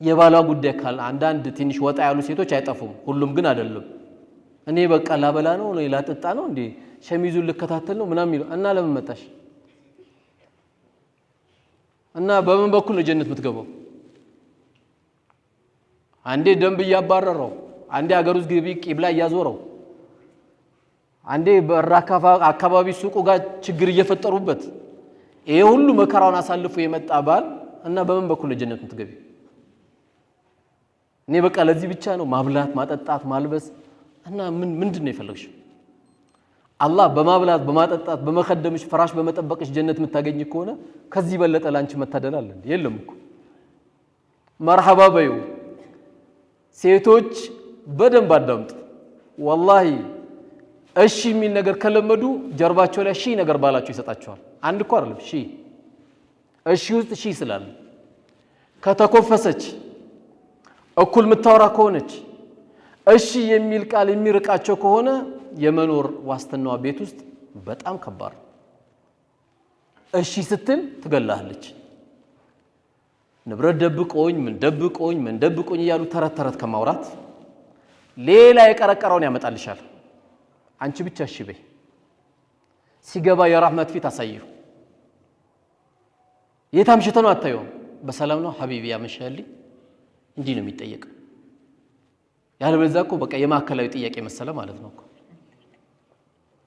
የባሏ ጉዳይ ካለ አንዳንድ ትንሽ ወጣ ያሉ ሴቶች አይጠፉም፣ ሁሉም ግን አይደለም። እኔ በቃ ላበላ ነው ላጠጣ ነው እንዴ ሸሚዙን ልከታተል ነው ምናምን ይለው እና ለምን መጣሽ እና በምን በኩል ነው ጀነት የምትገባው? አንዴ ደንብ እያባረረው፣ አንዴ ሀገር ውስጥ ግቢ ቂብላ እያዞረው፣ አንዴ በራካፋ አካባቢ ሱቁ ጋር ችግር እየፈጠሩበት ይሄ ሁሉ መከራውን አሳልፎ የመጣ ባል እና በምን በኩል ነው ጀነት የምትገቢ? እኔ በቃ ለዚህ ብቻ ነው ማብላት፣ ማጠጣት፣ ማልበስ እና ምንድነው የፈለግሽው? አላህ በማብላት በማጠጣት በመخدምሽ ፍራሽ በመጠበቅሽ ጀነት የምታገኝ ከሆነ ከዚህ በለጠ ላንቺ መታደል አለ እንዴ? የለም እኮ። መርሐባ በዩ። ሴቶች በደንብ አዳምጡ። ወላሂ እሺ የሚል ነገር ከለመዱ ጀርባቸው ላይ ሺህ ነገር ባላቸው ይሰጣቸዋል። አንድ እኮ አይደለም ሺህ። እሺ ውስጥ ሺህ ስላለ ከተኮፈሰች እኩል የምታወራ ከሆነች እሺ የሚል ቃል የሚርቃቸው ከሆነ የመኖር ዋስትናዋ ቤት ውስጥ በጣም ከባድ። እሺ ስትል ትገላለች። ንብረት ደብቆኝ ምን ደብቆኝ እያሉ ተረት ከማውራት ሌላ የቀረቀረውን ያመጣልሻል። አንቺ ብቻ እሺ በይ። ሲገባ የራህመት ፊት አሳየው። የታምሽተ ነው አታየውም። በሰላም ነው ሐቢቢ ያመሻልኝ እንዲህ ነው የሚጠየቀው። ያለበለዚያ እኮ በቃ የማከላዊ ጥያቄ መሰለ ማለት ነው እኮ።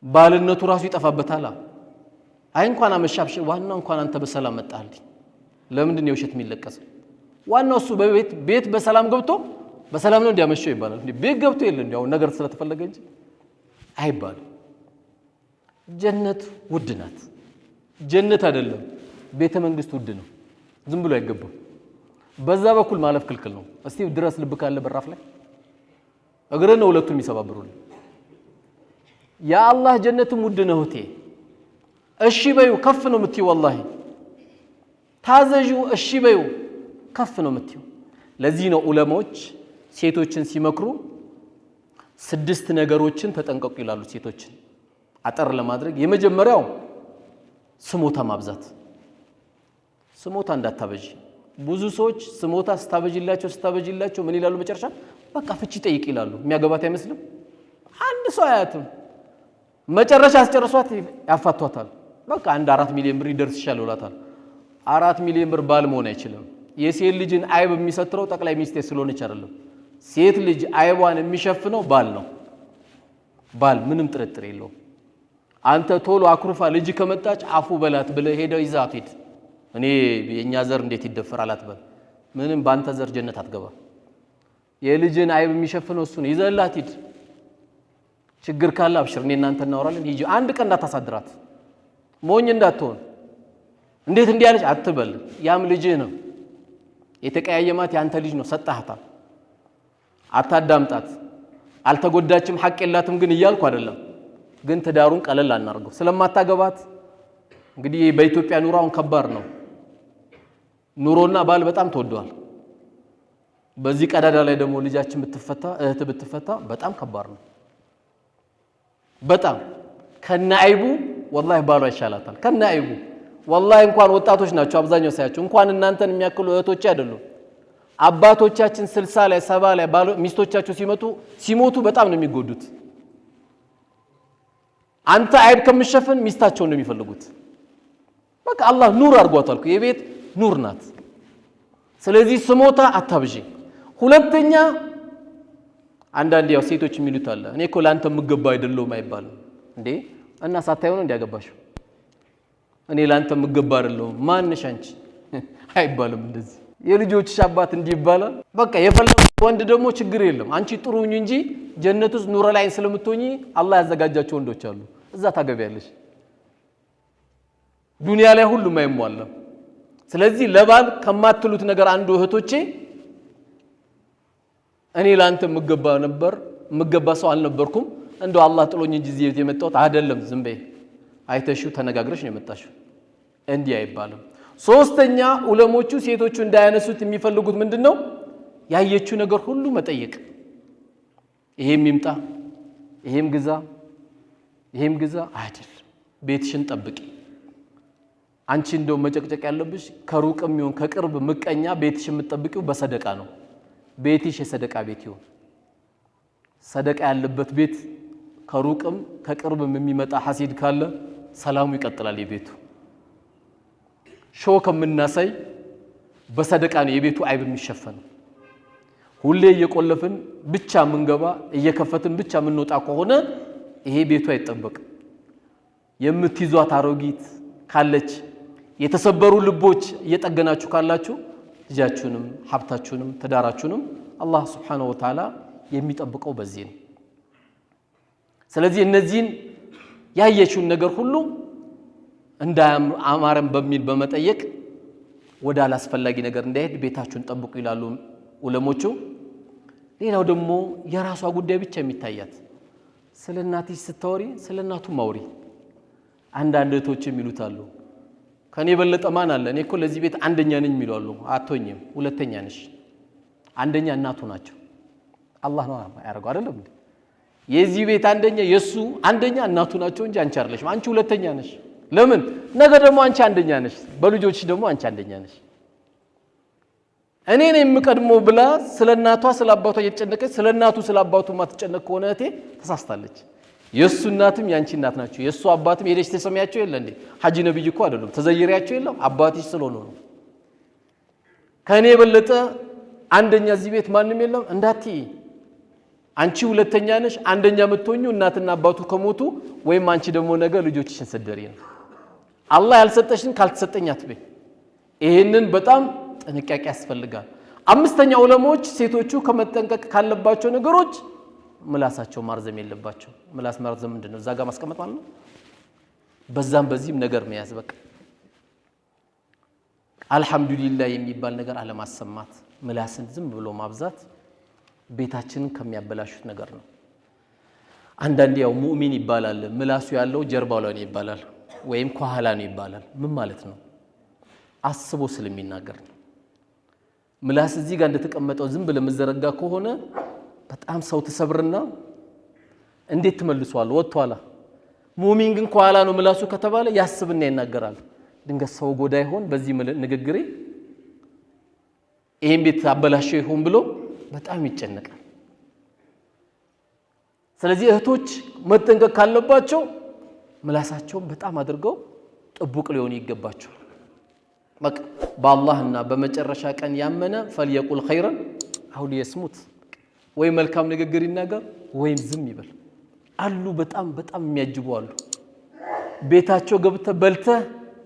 ባልነቱ ራሱ ይጠፋበታል። አይ እንኳን አመሻብሽ፣ ዋናው እንኳን አንተ በሰላም መጣልኝ። ለምንድን ነው የውሸት የሚለቀሰው? ዋናው እሱ ቤት በሰላም ገብቶ በሰላም ነው እንዲያመሸው ይባላል። እንዴ ቤት ገብቶ የለ እንዴ አሁን ነገር ስለተፈለገ እንጂ አይባልም። ጀነት ውድ ናት። ጀነት አይደለም ቤተ መንግስት ውድ ነው። ዝም ብሎ አይገባም። በዛ በኩል ማለፍ ክልክል ነው። እስቲ ድረስ ልብ ካለ በራፍ ላይ እግረን ነው ሁለቱም የሚሰባብሩልኝ። ያ አላህ ጀነትም ውድ ነው እህቴ። እሺ በዩ ከፍ ነው የምትይው። ወላሂ ታዘዡ እሺ በዩ ከፍ ነው የምትይው። ለዚህ ነው ዑለማዎች ሴቶችን ሲመክሩ 6 ነገሮችን ተጠንቀቁ ይላሉ። ሴቶችን አጠር ለማድረግ የመጀመሪያው ስሞታ ማብዛት። ስሞታ እንዳታበጂ። ብዙ ሰዎች ስሞታ ስታበጂላቸው ምን ይላሉ መጨረሻ? በቃ ፍቺ ጠይቅ ይላሉ። የሚያገባት አይመስልም። አንድ ሰው አያትም መጨረሻ አስጨርሷት ያፋቷታል። በቃ አንድ 4 ሚሊዮን ብር ይደርስሻል ይላታል። 4 ሚሊዮን ብር ባል መሆን አይችልም። የሴት ልጅን አይብ የሚሰትረው ጠቅላይ ሚኒስቴር ስለሆነች አይደለም። ሴት ልጅ አይቧን የሚሸፍነው ባል ነው። ባል ምንም ጥርጥር የለውም። አንተ ቶሎ አኩርፋ ልጅ ከመጣች አፉ በላት ብለህ ሄደው ይዛት ሂድ። እኔ የኛ ዘር እንዴት ይደፈራል አትበል። ምንም ባንተ ዘር ጀነት አትገባ። የልጅን አይብ የሚሸፍነው እሱ ነው። ይዘላት ሂድ። ችግር ካለ አብሽር፣ እኔ እናንተ እናወራለን። ሂጂ። አንድ ቀን እንዳታሳድራት፣ ሞኝ እንዳትሆን። እንዴት እንዲያለች አትበል። ያም ልጅህ ነው። የተቀያየማት ያንተ ልጅ ነው። ሰጣሃታል። አታዳምጣት። አልተጎዳችም ሐቅ የላትም ግን እያልኩ አይደለም። ግን ትዳሩን ቀለል አናርገው። ስለማታገባት እንግዲህ በኢትዮጵያ ኑሮውን ከባድ ነው። ኑሮና ባል በጣም ተወዷል። በዚህ ቀዳዳ ላይ ደግሞ ልጃችን ብትፈታ እህት ብትፈታ በጣም ከባድ ነው። በጣም ከነአይቡ ወላሂ ባሏ ይሻላታል። ከነአይቡ ወላሂ እንኳን ወጣቶች ናቸው አብዛኛው ሳያቸው እንኳን እናንተን የሚያክሉ እህቶች አይደሉም። አባቶቻችን 60 ላይ 70 ላይ ሚስቶቻቸው ሲሞቱ በጣም ነው የሚጎዱት። አንተ አይብ ከምሸፈን ሚስታቸውን ነው የሚፈልጉት። በቃ አላህ ኑር አድርጓታል። የቤት ኑር ናት። ስለዚህ ስሞታ አታብዢ። ሁለተኛ አንዳንድ ያው ሴቶች የሚሉት አለ እኔ እኮ ላንተ ምገባ አይደለም አይባልም እንዴ እና ሳታዩ ነው እንዲያገባሽው እኔ ላንተ ምገባ አይደለም ማንሽ አንቺ አይባልም። እንደዚህ የልጆችሽ አባት እንዲህ ይባላል። በቃ የፈለገው ወንድ ደግሞ ችግር የለም አንቺ ጥሩኝ እንጂ ጀነት ውስጥ ኑር ላይ ስለምትሆኚ አላህ ያዘጋጃቸው ወንዶች አሉ። እዛ ታገቢያለሽ። ዱንያ ላይ ሁሉም አይሟላም። ስለዚህ ለባል ከማትሉት ነገር አንዱ እህቶቼ እኔ ላንተ ምገባ ሰው አልነበርኩም እንደው አላህ ጥሎኝ እንጂ እዚህ የመጣሁት አይደለም። ዝም በይ አይተሽው ተነጋግረሽ ነው የመጣሽው። እንዲህ አይባልም። ሶስተኛ ዑለሞቹ ሴቶቹ እንዳያነሱት የሚፈልጉት ምንድነው? ያየችው ነገር ሁሉ መጠየቅ። ይሄም ይምጣ፣ ይሄም ግዛ አይደል። ቤትሽን ጠብቂ። አንቺ እንደው መጨቅጨቅ ያለብሽ ከሩቅም ይሁን ከቅርብ ምቀኛ ቤትሽን የምትጠብቂው በሰደቃ ነው። ቤትሽ የሰደቃ ቤት ይሁን። ሰደቃ ያለበት ቤት ከሩቅም ከቅርብም የሚመጣ ሐሲድ ካለ ሰላሙ ይቀጥላል የቤቱ። ሾው ከምናሳይ በሰደቃ ነው የቤቱ አይብ የሚሸፈነው። ሁሌ እየቆለፍን ብቻ ምንገባ እየከፈትን ብቻ ምንወጣ ከሆነ ይሄ ቤቱ አይጠበቅም። የምትይዟት አሮጊት ካለች የተሰበሩ ልቦች እየጠገናችሁ ካላችሁ ልጃችሁንም ሀብታችሁንም ትዳራችሁንም አላህ Subhanahu Wa Ta'ala የሚጠብቀው በዚህ ነው። ስለዚህ እነዚህን ያየችውን ነገር ሁሉ እንዳያማረም በሚል በመጠየቅ ወደ አላስፈላጊ ነገር እንዳይሄድ ቤታችሁን ጠብቁ ይላሉ ዑለሞቹ። ሌላው ደግሞ የራሷ ጉዳይ ብቻ የሚታያት ስለናትሽ ስታወሪ ስለናቱ ማውሪ። አንዳንድ እህቶችም ይሉታሉ ከኔ በለጠ ማን አለ እኔ እኮ ለዚህ ቤት አንደኛ ነኝ የሚሉአሉ። አትሆኝም፣ ሁለተኛ ነሽ። አንደኛ እናቱ ናቸው። አላህ ነው ያደርገው አይደለም እንዴ? የዚህ ቤት አንደኛ የሱ አንደኛ እናቱ ናቸው እንጂ አንቺ አይደለሽም። አንቺ ሁለተኛ ነሽ። ለምን? ነገ ደግሞ አንቺ አንደኛ ነሽ፣ በልጆችሽ ደግሞ አንቺ አንደኛ ነሽ። እኔ ነኝ የምቀድመው ብላ ስለናቷ ስለአባቷ እየተጨነቀች ስለናቱ ስለአባቱ ማትጨነቅ ከሆነ እህቴ ተሳስታለች። የሱ እናትም ያንቺ እናት ናቸው። የሱ አባትም ሄደሽ ተሰሚያቸው የለ እንዴ? ሐጂ ነብይ እኮ አይደሉም ተዘየሪያቸው የለም አባትሽ ስለሆነ ነው። ከኔ በለጠ አንደኛ እዚህ ቤት ማንም የለም እንዳትይ። አንቺ ሁለተኛ ነሽ። አንደኛ የምትሆኚው እናትና አባቱ ከሞቱ ወይም አንቺ ደግሞ ነገ ልጆችሽን ሰደሪ ነው። አላህ ያልሰጠሽን ካልተሰጠኝ አትበይ። ይሄንን በጣም ጥንቃቄ ያስፈልጋል። አምስተኛ ዑለሞች ሴቶቹ ከመጠንቀቅ ካለባቸው ነገሮች ምላሳቸው ማርዘም የለባቸው። ምላስ ማርዘም ምንድነው? እዛ ጋር ማስቀመጥ ማለት ነው። በዛም በዚህም ነገር መያዝ በቃ አልহামዱሊላህ የሚባል ነገር አለማሰማት፣ ምላስን ዝም ብሎ ማብዛት ቤታችንን ከሚያበላሹት ነገር ነው። አንዳንዴ ያው ሙእሚን ይባላል ምላሱ ያለው ጀርባው ላይ ነው ይባላል ወይም ከኋላ ነው ይባላል። ምን ማለት ነው? አስቦ ስለሚናገር ነው። ምላስ እዚህ ጋር እንደተቀመጠው ዝም ብለ መዘረጋ ከሆነ በጣም ሰው ተሰብርና እንዴት ተመልሷል ወጥቷላ። ሙእሚን ግን ከኋላ ነው ምላሱ ከተባለ ያስብና ይናገራል። ድንገት ሰው ጎዳ ይሆን በዚህ ንግግሬ ይሄን ቤት አበላሽ ይሆን ብሎ በጣም ይጨነቃል። ስለዚህ እህቶች መጠንቀቅ ካለባቸው ምላሳቸውን በጣም አድርገው ጥቡቅ ሊሆን ይገባቸው በቃ በአላህና በመጨረሻ ቀን ያመነ فليقل خيرا أو ليصمت ወይ መልካም ንግግር ይናገር ወይም ዝም ይበል አሉ በጣም የሚያጅቡ አሉ ቤታቸው ገብተ በልተ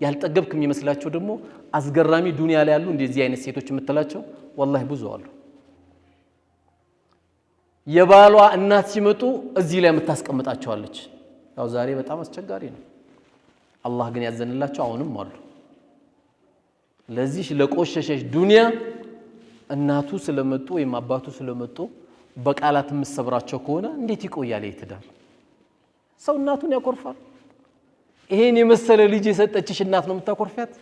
ያልጠገብክ የሚመስላቸው ደግሞ አስገራሚ ዱንያ ላይ ያሉ እንደዚህ አይነት ሴቶች የምትላቸው والله ብዙ አሉ የባሏ እናት ሲመጡ እዚህ ላይ የምታስቀምጣቸዋለች ያው ዛሬ በጣም አስቸጋሪ ነው አላህ ግን ያዘንላቸው አሁንም አሉ ለዚህ ለቆሸሸሽ ዱንያ እናቱ ስለመጡ ወይም አባቱ ስለመጡ በቃላት የምትሰብራቸው ከሆነ እንዴት ይቆያል ይትዳር ሰው እናቱን ያኮርፋል ይሄን የመሰለ ልጅ የሰጠችሽ እናት ነው የምታኮርፊያት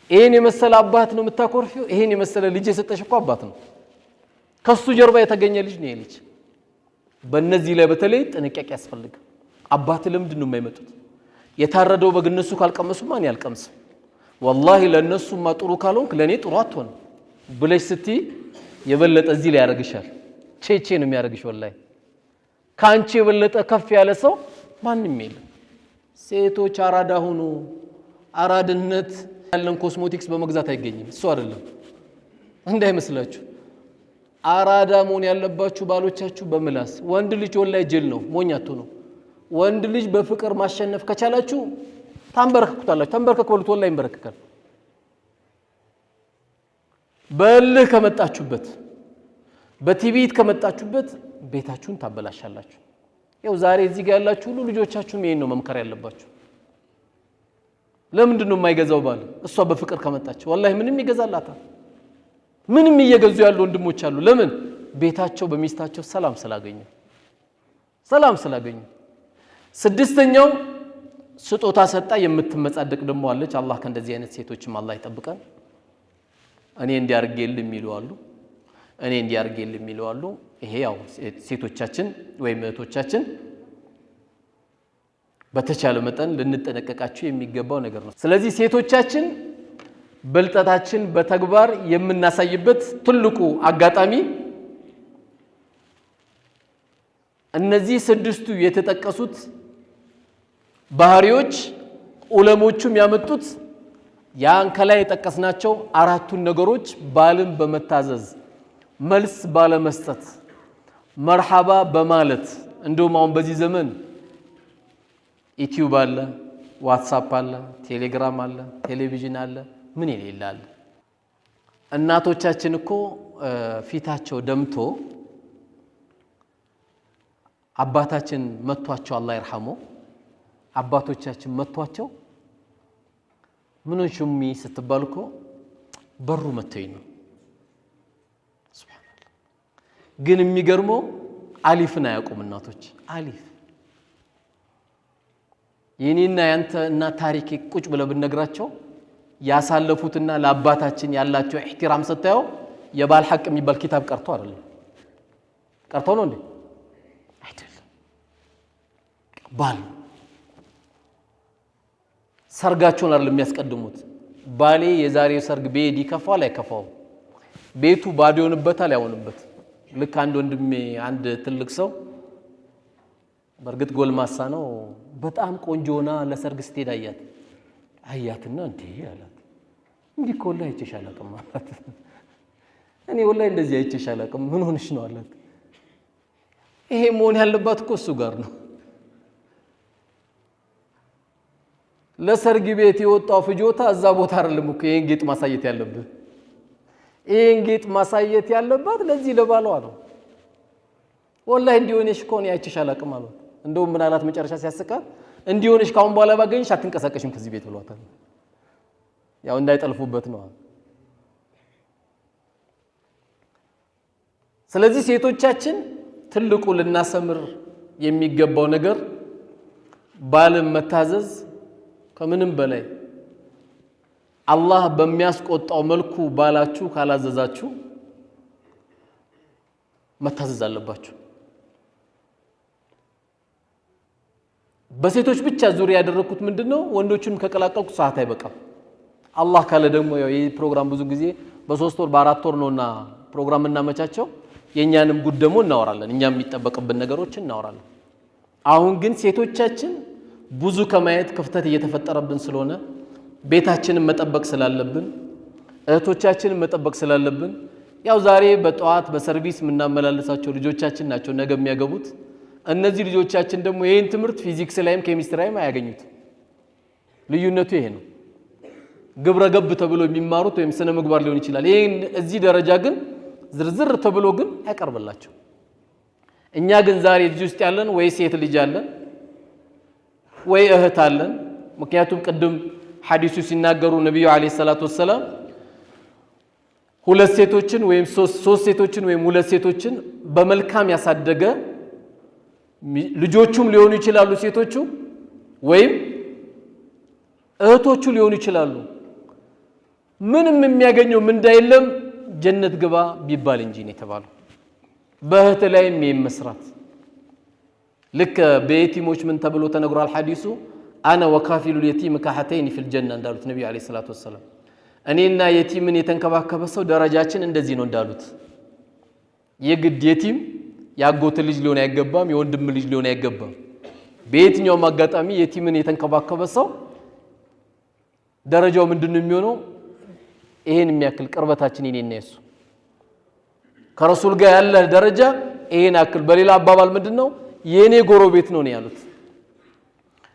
ይሄን የመሰለ አባት ነው የምታኮርፊው ይሄን የመሰለ ልጅ የሰጠሽ እኮ አባት ነው ከሱ ጀርባ የተገኘ ልጅ ነው ልጅ በእነዚህ ላይ በተለይ ጥንቃቄ ያስፈልጋል አባት ለምንድን ነው የማይመጡት የታረደው በግነሱ ካልቀመሱ ማን ያልቀምስ والله ለነሱማ ጥሩ ካልሆንክ ለኔ ጥሩ አትሆን ብለሽ ስቲ የበለጠ እዚህ ላይ ያረግሻል ቼቼ ነው የሚያረግሽ والله ካንቺ የበለጠ ከፍ ያለ ሰው ማንንም የለም ሴቶች አራዳ ሆኑ አራድነት ያለን ኮስሞቲክስ በመግዛት አይገኝም እሱ አይደለም እንዳይመስላችሁ አራዳ መሆን ያለባችሁ ባሎቻችሁ በምላስ ወንድ ልጅ والله ጀል ነው ሞኛቱ ነው ወንድ ልጅ በፍቅር ማሸነፍ ከቻላችሁ ታንበረከኩታላችሁ ተንበረከኩ ወልቶ والله ይንበረከካል በልህ ከመጣችሁበት በቲቪት ከመጣችሁበት ቤታችሁን ታበላሻላችሁ ያው ዛሬ እዚህ ጋር ያላችሁ ሁሉ ልጆቻችሁም ይሄን ነው መምከር ያለባችሁ ለምንድን ነው የማይገዛው ባል እሷ በፍቅር ከመጣች والله ምንም ይገዛላታ ምንም እየገዙ ያሉ ወንድሞች አሉ ለምን ቤታቸው በሚስታቸው ሰላም ስላገኙ ስድስተኛው ስጦታ ሰጣ የምትመጻደቅ ደሞ አለች አላህ ከእንደዚህ አይነት ሴቶችም አላህ ይጠብቀን እኔ እንዲያርገል የሚሉ አሉ ይሄ ያው ሴቶቻችን ወይ እህቶቻችን በተቻለ መጠን ልንጠነቀቃቸው የሚገባው ነገር ነው ስለዚህ ሴቶቻችን በልጠታችን በተግባር የምናሳይበት ትልቁ አጋጣሚ እነዚህ ስድስቱ የተጠቀሱት ባህሪዎች ዑለሞቹም ያመጡት ያን ከላይ የተጠቀስናቸው አራቱን ነገሮች ባልን በመታዘዝ መልስ ባለመስጠት መርሐባ በማለት እንደውም አሁን በዚህ ዘመን ዩቲዩብ አለ ዋትስአፕ አለ ቴሌግራም አለ ቴሌቪዥን አለ ምን ይላል እናቶቻችን እኮ ፊታቸው ደምቶ አባታችን መቷቸው አላህ ይርሐመው አባቶቻችን መቷቸው ምንን ሹሚ ስትባልኮ በሩ መተይ ነው ሱብሃንአላህ ግን የሚገርመው አሊፍና ያቆም እናቶች አሊፍ የኔና ያንተ እና ታሪክ ቁጭ ብለ ብነግራቸው ያሳለፉትና ለአባታችን ያላቸው ኢህቲራም ሰጣው የባል ሐቅ የሚባል ኪታብ ቀርቶ አይደለም ቀርቶ ነው እንዴ አይደለም ባል ሰርጋቸውን አይደለም የሚያስቀድሙት ባሌ የዛሬው ሰርግ ቤዲ ከፋው ላይ ከፋው ቤቱ ባዶ ይሆንበታል ያውንበት ልክ አንድ ወንድሜ አንድ ትልቅ ሰው በርግጥ ጎልማሳ ነው በጣም ቆንጆና ለሰርግ ስትሄድ አያትና እንዴ አላት እንዴ ኮላ አይተሻላቀም ማለት እኔ ወላሂ እንደዚህ አይተሻላቀም ምን ሆነሽ ነው አላት ይሄ መሆን ያለባት እኮ እሱ ጋር ነው ለሰርግ ቤት የወጣው ፍጆታ እዛ ቦታ አይደለም እኮ ይሄን ጌጥ ማሳየት ያለበት ይሄን ጌጥ ማሳየት ያለባት ለዚህ ለባሏ ነው ወላሂ እንዲሆነሽ ኮን አይተሻላቀም ማለት እንደውም ምን አላት መጨረሻ ሲያስቃት እንዲሆነሽ ካሁን በኋላ ባገኝሽ አትንቀሳቀሽም ከዚህ ቤት ብሏታል ያው እንዳይጠልፉበት ነው ስለዚህ ሴቶቻችን ትልቁ ልናሰምር የሚገባው ነገር ባልን መታዘዝ ከምንም በላይ አላህ በሚያስቆጣው መልኩ ባላችሁ ካላዘዛችሁ መታዘዝ አለባችሁ በሴቶች ብቻ ዙሪያ ያደረኩት ምንድነው ወንዶቹን ከቀላቀልኩ ሰዓት አይበቃም አላህ ካለ ደግሞ ያው ይሄ ፕሮግራም ብዙ ጊዜ በ3 ወር በ4 ወር ነውና ፕሮግራም እናመቻቸው የኛንም ጉድ ደግሞ እናወራለን እኛም የሚጠበቅብን ነገሮች እናወራለን አሁን ግን ሴቶቻችን ብዙ ከማየት ክፍተት እየተፈጠረብን ስለሆነ ቤታችንን መጠበቅ ስላለብን እህቶቻችንን መጠበቅ ስላለብን ያው ዛሬ በጧት በሰርቪስ ምናመላለሳቸው ልጆቻችን ናቸው ነገ የሚያገቡት እነዚህ ልጆቻችን ደግሞ ይሄን ትምህርት ፊዚክስ ላይም ኬሚስትሪ ላይም አያገኙት ልዩነቱ ይሄ ነው ግብረ ገብ ተብሎ የሚማሩት ወይም ስነ ምግባር ሊሆን ይችላል ይሄን እዚህ ደረጃ ግን ዝርዝር ተብሎ ግን ያቀርብላቸው እኛ ግን ዛሬ ልጅ ውስጥ ያለን ወይ ሴት ልጅ አለን ወይ እህት አለን ምክንያቱም ቀደም ሐዲሱ ሲናገሩ ነብዩ አለይሂ ሰላቱ ወሰለም ሁለት ሴቶችን ወይም ሶስት ሴቶችን ወይም ሁለት ሴቶችን በመልካም ያሳደገ ልጆቹም ሊሆኑ ይችላሉ ሴቶቹ ወይም እህቶቹ ሊሆኑ ይችላሉ ምንም የሚያገኘው ምን እንዳይለም ጀነት ግባ ቢባል እንጂ ነው የተባለው በእህት ላይም መስራት ልክ በየቲሞች ምን ተብሎ ተነግሯል ሐዲሱ አና ወካፊሉ اليتيم كحتين في الجنه እንዳሉት ነብዩ አለይሂ ሰላቱ ወሰለም እኔና የቲምን የተንከባከበ ሰው ደረጃችን እንደዚህ ነው እንዳሉት የግድ የቲም ያጎት ልጅ ሊሆን አይገባም የወንድም ልጅ ሊሆን አይገባም በየትኛውም አጋጣሚ የቲምን የተንከባከበ ሰው ደረጃው ምንድነው የሚሆነው ይሄን የሚያክል ቅርበታችን እኔና እሱ ከረሱል ጋር ያለ ደረጃ ይሄን አክል በሌላ አባባል ምንድነው የኔ ጎረቤት ነው ያሉት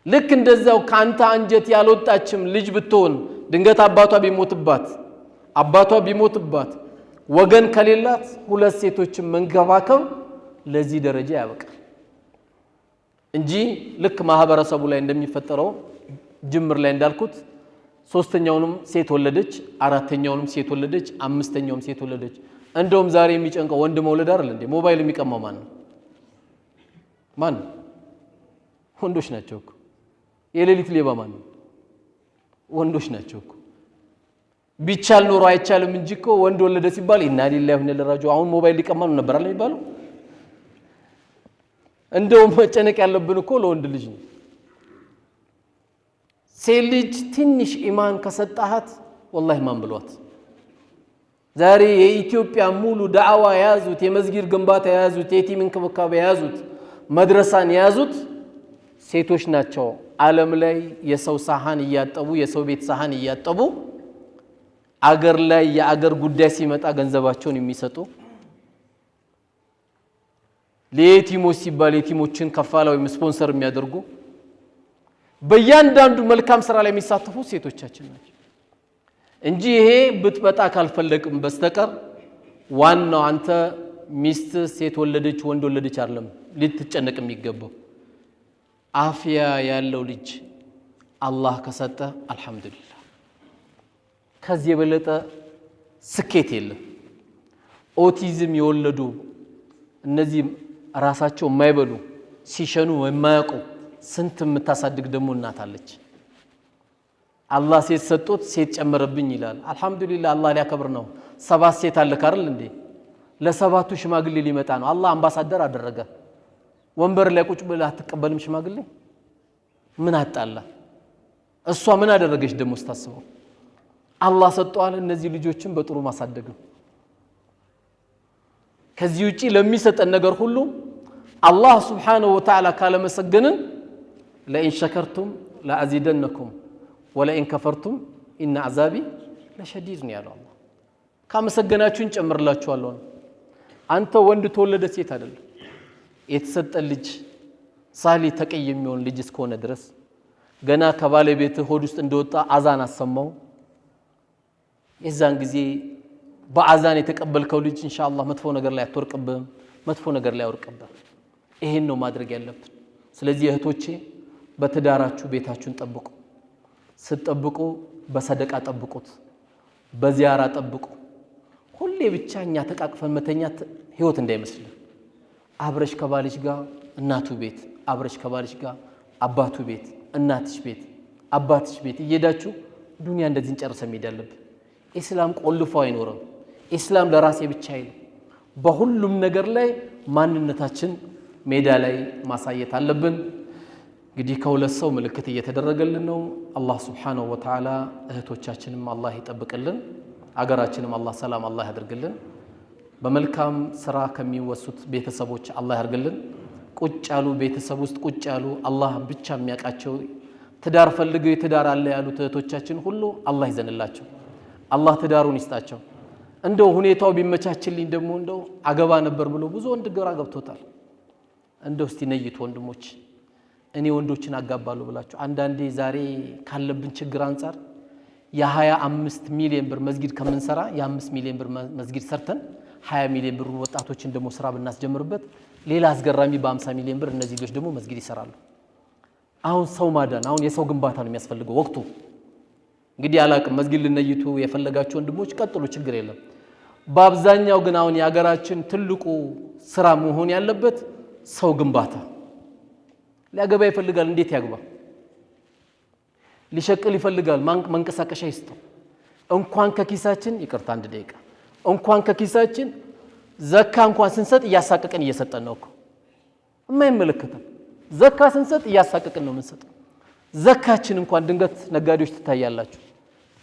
ልክ እንደዛው ካንተ አንጀት ያልወጣችም ልጅ ብትሆን ድንገት አባቷ ቢሞትባት ወገን ከሌላት ሁለት ሴቶችን መንከባከብ ለዚህ ደረጃ ያበቃል እንጂ ልክ ማህበረሰቡ ላይ እንደሚፈጠረው ጅምር ላይ እንዳልኩት ሶስተኛውንም ሴት ወለደች አራተኛውንም ሴት ወለደች አምስተኛውም ሴት ወለደች እንደውም ዛሬ የሚጨንቀው ወንድ መውለድ አይደል እንዴ ሞባይል የሚቀማው ማን ወንዶች ናቸው እኮ የሌሊት ሌባ ማን ወንዶች ናቸው እኮ ቢቻል ኖሮ አይቻልም እንጂ እኮ ወንድ ወለደ ሲባል ኢና ሊላሂ ወኢና ኢለይሂ ራጂዑን አሁን ሞባይል ሊቀማው ነበር አይደል የሚባለው እንደውም መጨነቅ ያለብን እኮ ለወንድ ልጅ ነው ሴት ልጅ ትንሽ ኢማን ከሰጣሃት ወላሂ ማን ብሏት ዛሬ የኢትዮጵያ ሙሉ ዳዕዋ ያዙት የመስጊድ ግንባታ ያዙት የቲም እንክብካቤ ያዙት መድረሳን ያዙት ሴቶች ናቸው ዓለም ላይ የሰው ሳህን እያጠቡ የሰው ቤት ሳህን እያጠቡ አገር ላይ የአገር ጉዳይ ሲመጣ ገንዘባቸውን የሚሰጡ ለየቲሞች ሲባል የቲሞችን ከፋላ ወይም ስፖንሰር የሚያደርጉ በእያንዳንዱ መልካም ስራ ላይ የሚሳተፉ ሴቶቻችን ናቸው እንጂ ይሄ ብትበጣ ካልፈለቅም በስተቀር ዋናው አንተ ሚስት ሴት ወለደች ወንድ ወለደች አይደለም ልትጨነቅ የሚገባው አፍያ ያለው ልጅ አላህ ከሰጠ አልহামዱሊላህ ከዚህ የበለጠ ስኬት የለም ኦቲዝም የወለዱ እነዚህ ራሳቸው የማይበሉ ሲሸኑ የማያውቁ ስንት የምታሳድግ ደግሞ እናት አለች አላህ ሴት ሰጥቶት ሴት ጨመረብኝ ይላል አልহামዱሊላህ አላህ ሊያከብር ነው ሰባት ሴት አለ ካርል እንዴ ለሰባቱ ሽማግሌ ሊመጣ ነው አላህ አምባሳደር አደረገ ወንበር ላይ ቁጭ ብለህ አትቀበልም ሽማግሌ ምን አጣላ እሷ ምን አደረገች ደግሞ ስታስበው አላህ ሰጥቷል እነዚህ ልጆችን በጥሩ ማሳደግ ነው ከዚህ ውጪ ለሚሰጠን ነገር ሁሉ አላህ Subhanahu Wa Ta'ala ካለ መሰገንን ለኢን ሸከርቱም ለአዚደነኩም ወለኢን ከፈርቱም ኢነ አዛቢ ለሸዲድ ነው ያለው አላህ ካመሰገናችሁን ጨምርላችኋለሁ አንተ ወንድ ተወለደ ሴት አይደለም የተሰጠ ልጅ ሳሊ ተቀይ የሚሆን ልጅ እስከሆነ ድረስ ገና ከባለቤት ሆድ ውስጥ እንደወጣ አዛን አሰማው የዛን ጊዜ በአዛን የተቀበልከው ልጅ ኢንሻአላህ መጥፎ ነገር ላይ አትወርቅብም መጥፎ ነገር ላይ አውርቅብም ይሄን ነው ማድረግ ያለብን ስለዚህ እህቶቼ በትዳራችሁ ቤታችሁን ጠብቁ ስትጠብቁ በሰደቃ ጠብቁት በዚያራ ጠብቁ ሁሌ ብቻኛ ተቃቅፈን መተኛት ህይወት እንዳይመስል አብረሽ ከባልሽ ጋር እናቱ ቤት አብረሽ ከባልሽ ጋር አባቱ ቤት እናትሽ ቤት አባትሽ ቤት እየዳችሁ ዱንያ እንደዚህ እንጨርሰን ሄዳለብ ኢስላም ቆልፎ አይኖርም ኢስላም ለራሴ ብቻ አይደለም በሁሉም ነገር ላይ ማንነታችን ሜዳ ላይ ማሳየት አለብን እንግዲህ ከሁለት ሰው ምልክት እየተደረገልን ነው አላህ Subhanahu Wa Ta'ala እህቶቻችንም አላህ ይጠብቅልን አገራችንም አላህ ሰላም አላህ ያድርግልን በመልካም ስራ ከሚወሱት ቤተሰቦች አላህ ያርግልን። ቁጭ ያሉ ቤተሰብ ውስጥ ቁጭ ያሉ አላህ ብቻ የሚያውቃቸው ትዳር ፈልገው የትዳር አለ ያሉ እህቶቻችን ሁሉ አላህ ይዘንላቸው፣ አላህ ትዳሩን ይስጣቸው። እንደው ሁኔታው ቢመቻችልኝ ደግሞ እንደው አገባ ነበር ብሎ ብዙ ወንድ ግራ ገብቶታል። እንደው እስቲ ነይቱ ወንድሞች እኔ ወንዶችን አጋባለሁ ብላችሁ አንዳንዴ ዛሬ ካለብን ችግር አንፃር የ25 ሚሊዮን ብር መስጊድ ከምንሰራ የ5 ሚሊዮን ብር መስጊድ ሰርተን 20 ሚሊዮን ብር ወጣቶችን ደግሞ ስራ ብናስጀምርበት ሌላ አስገራሚ በ50 ሚሊዮን ብር እነዚህ ልጆች ደግሞ መስጊድ ይሰራሉ። አሁን ሰው ማዳን አሁን የሰው ግንባታ ነው የሚያስፈልገው ወቅቱ። እንግዲህ አላቅም መስጊድ ልነይቱ የፈለጋችሁ ወንድሞች ቀጥሉ፣ ችግር የለም። በአብዛኛው ግን አሁን የሀገራችን ትልቁ ስራ መሆን ያለበት ሰው ግንባታ። ሊያገባ ይፈልጋል፣ እንዴት ያግባ? ሊሸቅል ይፈልጋል፣ መንቀሳቀሻ ይስጠው። እንኳን ከኪሳችን ይቅርታ አንድ ደቂቃ እንኳን ከኪሳችን ዘካ እንኳን ስንሰጥ እያሳቀቀን እየሰጠን ነው እኮ የማይመለከተን። ዘካ ስንሰጥ እያሳቀቀን ነው የምንሰጠው። ዘካችን እንኳን ድንገት ነጋዴዎች ትታያላችሁ።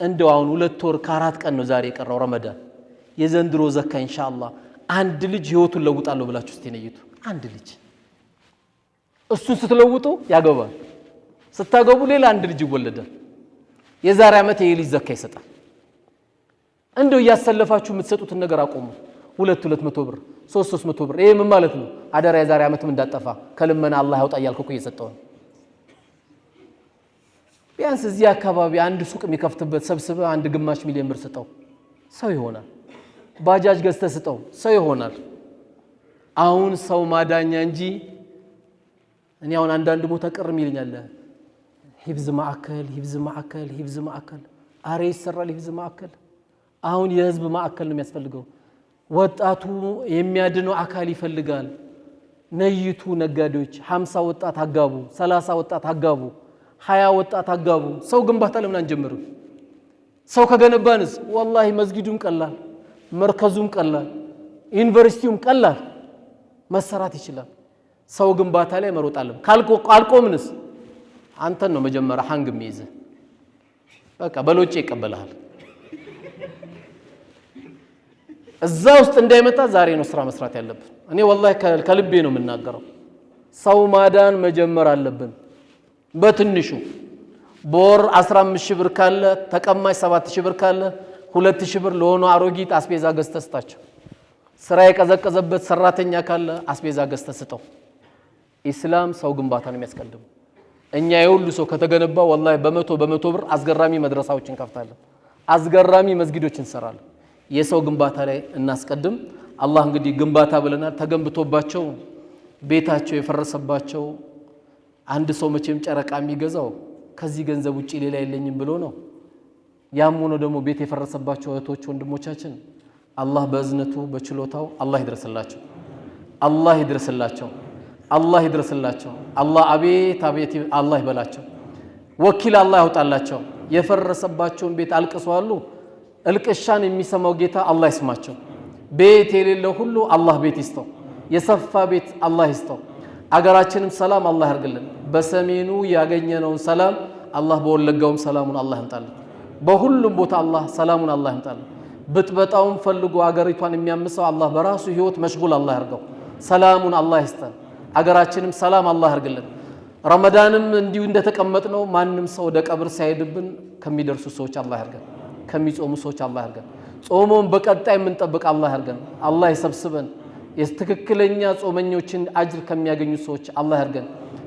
እንደው አሁን 2 ወር ከ4 ቀን ነው ዛሬ የቀረው ረመዳን። የዘንድሮ ዘካ ኢንሻአላህ አንድ ልጅ ህይወቱን ለውጣለሁ ብላችሁ ስትነይቱ አንድ ልጅ እሱን ስትለውጡ ያገባል። ስታገቡ ሌላ አንድ ልጅ ይወለዳል። የዛሬ ዓመት ይሄ ልጅ ዘካ ይሰጣል። እንደው እያሰለፋችሁ የምትሰጡትን ነገር አቆሙ። 200 ብር 300 ብር ይሄ ምን ማለት ነው? አደራ የዛሬ ዓመትም እንዳጠፋ ከልመና አላህ ያውጣ እያልኩ እኮ እየሰጠው ነው። ቢያንስ እዚህ አካባቢ አንድ ሱቅ የሚከፍትበት ሰብስበ አንድ ግማሽ ሚሊዮን ብር ስጠው፣ ሰው ይሆናል። ባጃጅ ገዝተህ ስጠው፣ ሰው ይሆናል። አሁን ሰው ማዳኛ እንጂ እኔ አሁን አንዳንድ ቦታ ቅርም ይልኛል። ሂፍዝ ማዕከል አሬ ይሰራል። ሂፍዝ ማዕከል አሁን የህዝብ ማዕከል ነው የሚያስፈልገው። ወጣቱ የሚያድነው አካል ይፈልጋል። ነይቱ ነጋዴዎች 50 ወጣት አጋቡ፣ 30 ወጣት አጋቡ፣ 20 ወጣት አጋቡ። ሰው ግንባታ ለምን አንጀምርም? ሰው ከገነባንስ ወላሂ መስጊዱም ቀላል፣ መርከዙም ቀላል፣ ዩኒቨርሲቲውም ቀላል መሰራት ይችላል። ሰው ግንባታ ላይ መሮጣለም። ካልቆምንስ አንተን ነው መጀመሪያ ሃንግ የሚይዝ። በቃ በሎጬ ይቀበልሃል። እዛ ውስጥ እንዳይመጣ ዛሬ ነው ስራ መስራት ያለብን። እኔ ወላሂ ከልቤ ነው የምናገረው። ሰው ማዳን መጀመር አለብን። በትንሹ በወር 15000 ብር ካለ ተቀማጭ 7000 ብር ካለ 2000 ብር ለሆነ አሮጊት አስቤዛ ገዝተህ ስጣቸው። ስራ የቀዘቀዘበት ሰራተኛ ካለ አስቤዛ ገዝተህ ስጠው። ኢስላም ሰው ግንባታ ነው የሚያስቀድመው። እኛ የሁሉ ሰው ከተገነባ ወላሂ በመቶ ብር አስገራሚ መድረሳዎችን ከፍታለን፣ አስገራሚ መስጊዶችን እንሰራለን። የሰው ግንባታ ላይ እናስቀድም። አላህ እንግዲህ ግንባታ ብለናል። ተገንብቶባቸው ቤታቸው የፈረሰባቸው አንድ ሰው መቼም ጨረቃ የሚገዛው ከዚህ ገንዘብ ውጪ ሌላ የለኝም ብሎ ነው። ያም ሆኖ ደግሞ ቤት የፈረሰባቸው እህቶች ወንድሞቻችን አላህ በእዝነቱ በችሎታው አላህ ይድረስላቸው፣ አላህ ይድረስላቸው፣ አላህ ይድረስላቸው። አላህ አቤት አቤት አላህ ይበላቸው። ወኪል አላህ ያውጣላቸው። የፈረሰባቸውን ቤት አልቅሰዋሉ። እልቅሻን የሚሰማው ጌታ አላህ ይስማቸው። ቤት የሌለው ሁሉ አላህ ቤት ይስጠው። የሰፋ ቤት አላህ ይስጠው። አገራችንም ሰላም አላህ ያርግልን። በሰሜኑ ያገኘነውን ሰላም አላህ በወለጋውም ሰላሙን አላህ ያምጣልን። በሁሉም ቦታ አላህ ሰላሙን አላህ ያምጣልን። ብጥበጣውን ፈልጎ አገሪቷን የሚያምሰው አላህ በራሱ ህይወት መሽጉል አላህ ያርገው። ሰላሙን አላህ ይስጠን። አገራችንም ሰላም አላህ ያርግልን። ረመዳንም እንዲሁ እንደተቀመጥነው ማንም ሰው ወደ ቀብር ሳይሄድብን ከሚደርሱ ሰዎች አላህ ያርገን። ከሚጾሙ ሰዎች አላህ ያርገን። ጾሞን በቀጣይ የምንጠብቅ አላህ ያርገን። አላህ ይሰብስበን። የትክክለኛ ጾመኞችን አጅር ከሚያገኙ ሰዎች አላህ ያርገን።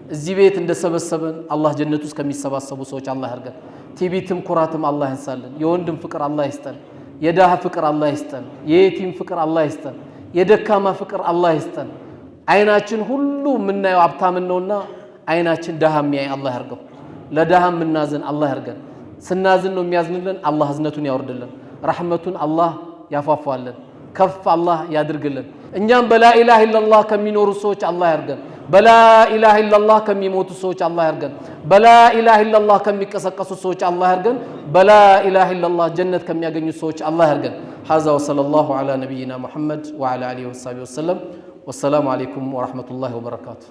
እዚህ ቤት እንደሰበሰበን አላህ ጀነት ውስጥ ከሚሰባሰቡ ሰዎች አላህ ያርገን። ቲቢትም ኩራትም አላህ ያንሳልን። የወንድም ፍቅር አላህ ይስጠን። የዳህ ፍቅር አላህ ይስጠን። የየቲም ፍቅር አላህ ይስጠን። የደካማ ፍቅር አላህ ይስጠን። አይናችን ሁሉ የምናየው ሀብታምን ነውና አይናችን ዳሃ የሚያይ አላህ ያርገው። ለዳሃ የምናዝን አላህ ያርገን። ስናዝን ነው የሚያዝንልን። አላህ እዝነቱን ያወርድልን። ረሕመቱን አላህ ያፋፋልን። ከፍ አላህ ያድርግልን። እኛም በላኢላህ ኢላላህ ከሚኖሩ ሰዎች አላህ ያርገን። በላኢላህ ኢላላህ ከሚሞቱ ሰዎች አላህ ያርገን። በላኢላህ ኢላላህ ከሚቀሰቀሱ ሰዎች አላህ ያርገን። በላኢላህ ኢላላህ ጀነት ከሚያገኙ ሰዎች አላህ ያርገን። ሀዛ ወሰለላሁ ዐላ ነቢይና ሙሐመድ ወዐላ አሊሂ ወሰሐቢሂ ወሰለም። ወሰላሙ ዐለይኩም ወረሕመቱላሂ ወበረካቱ።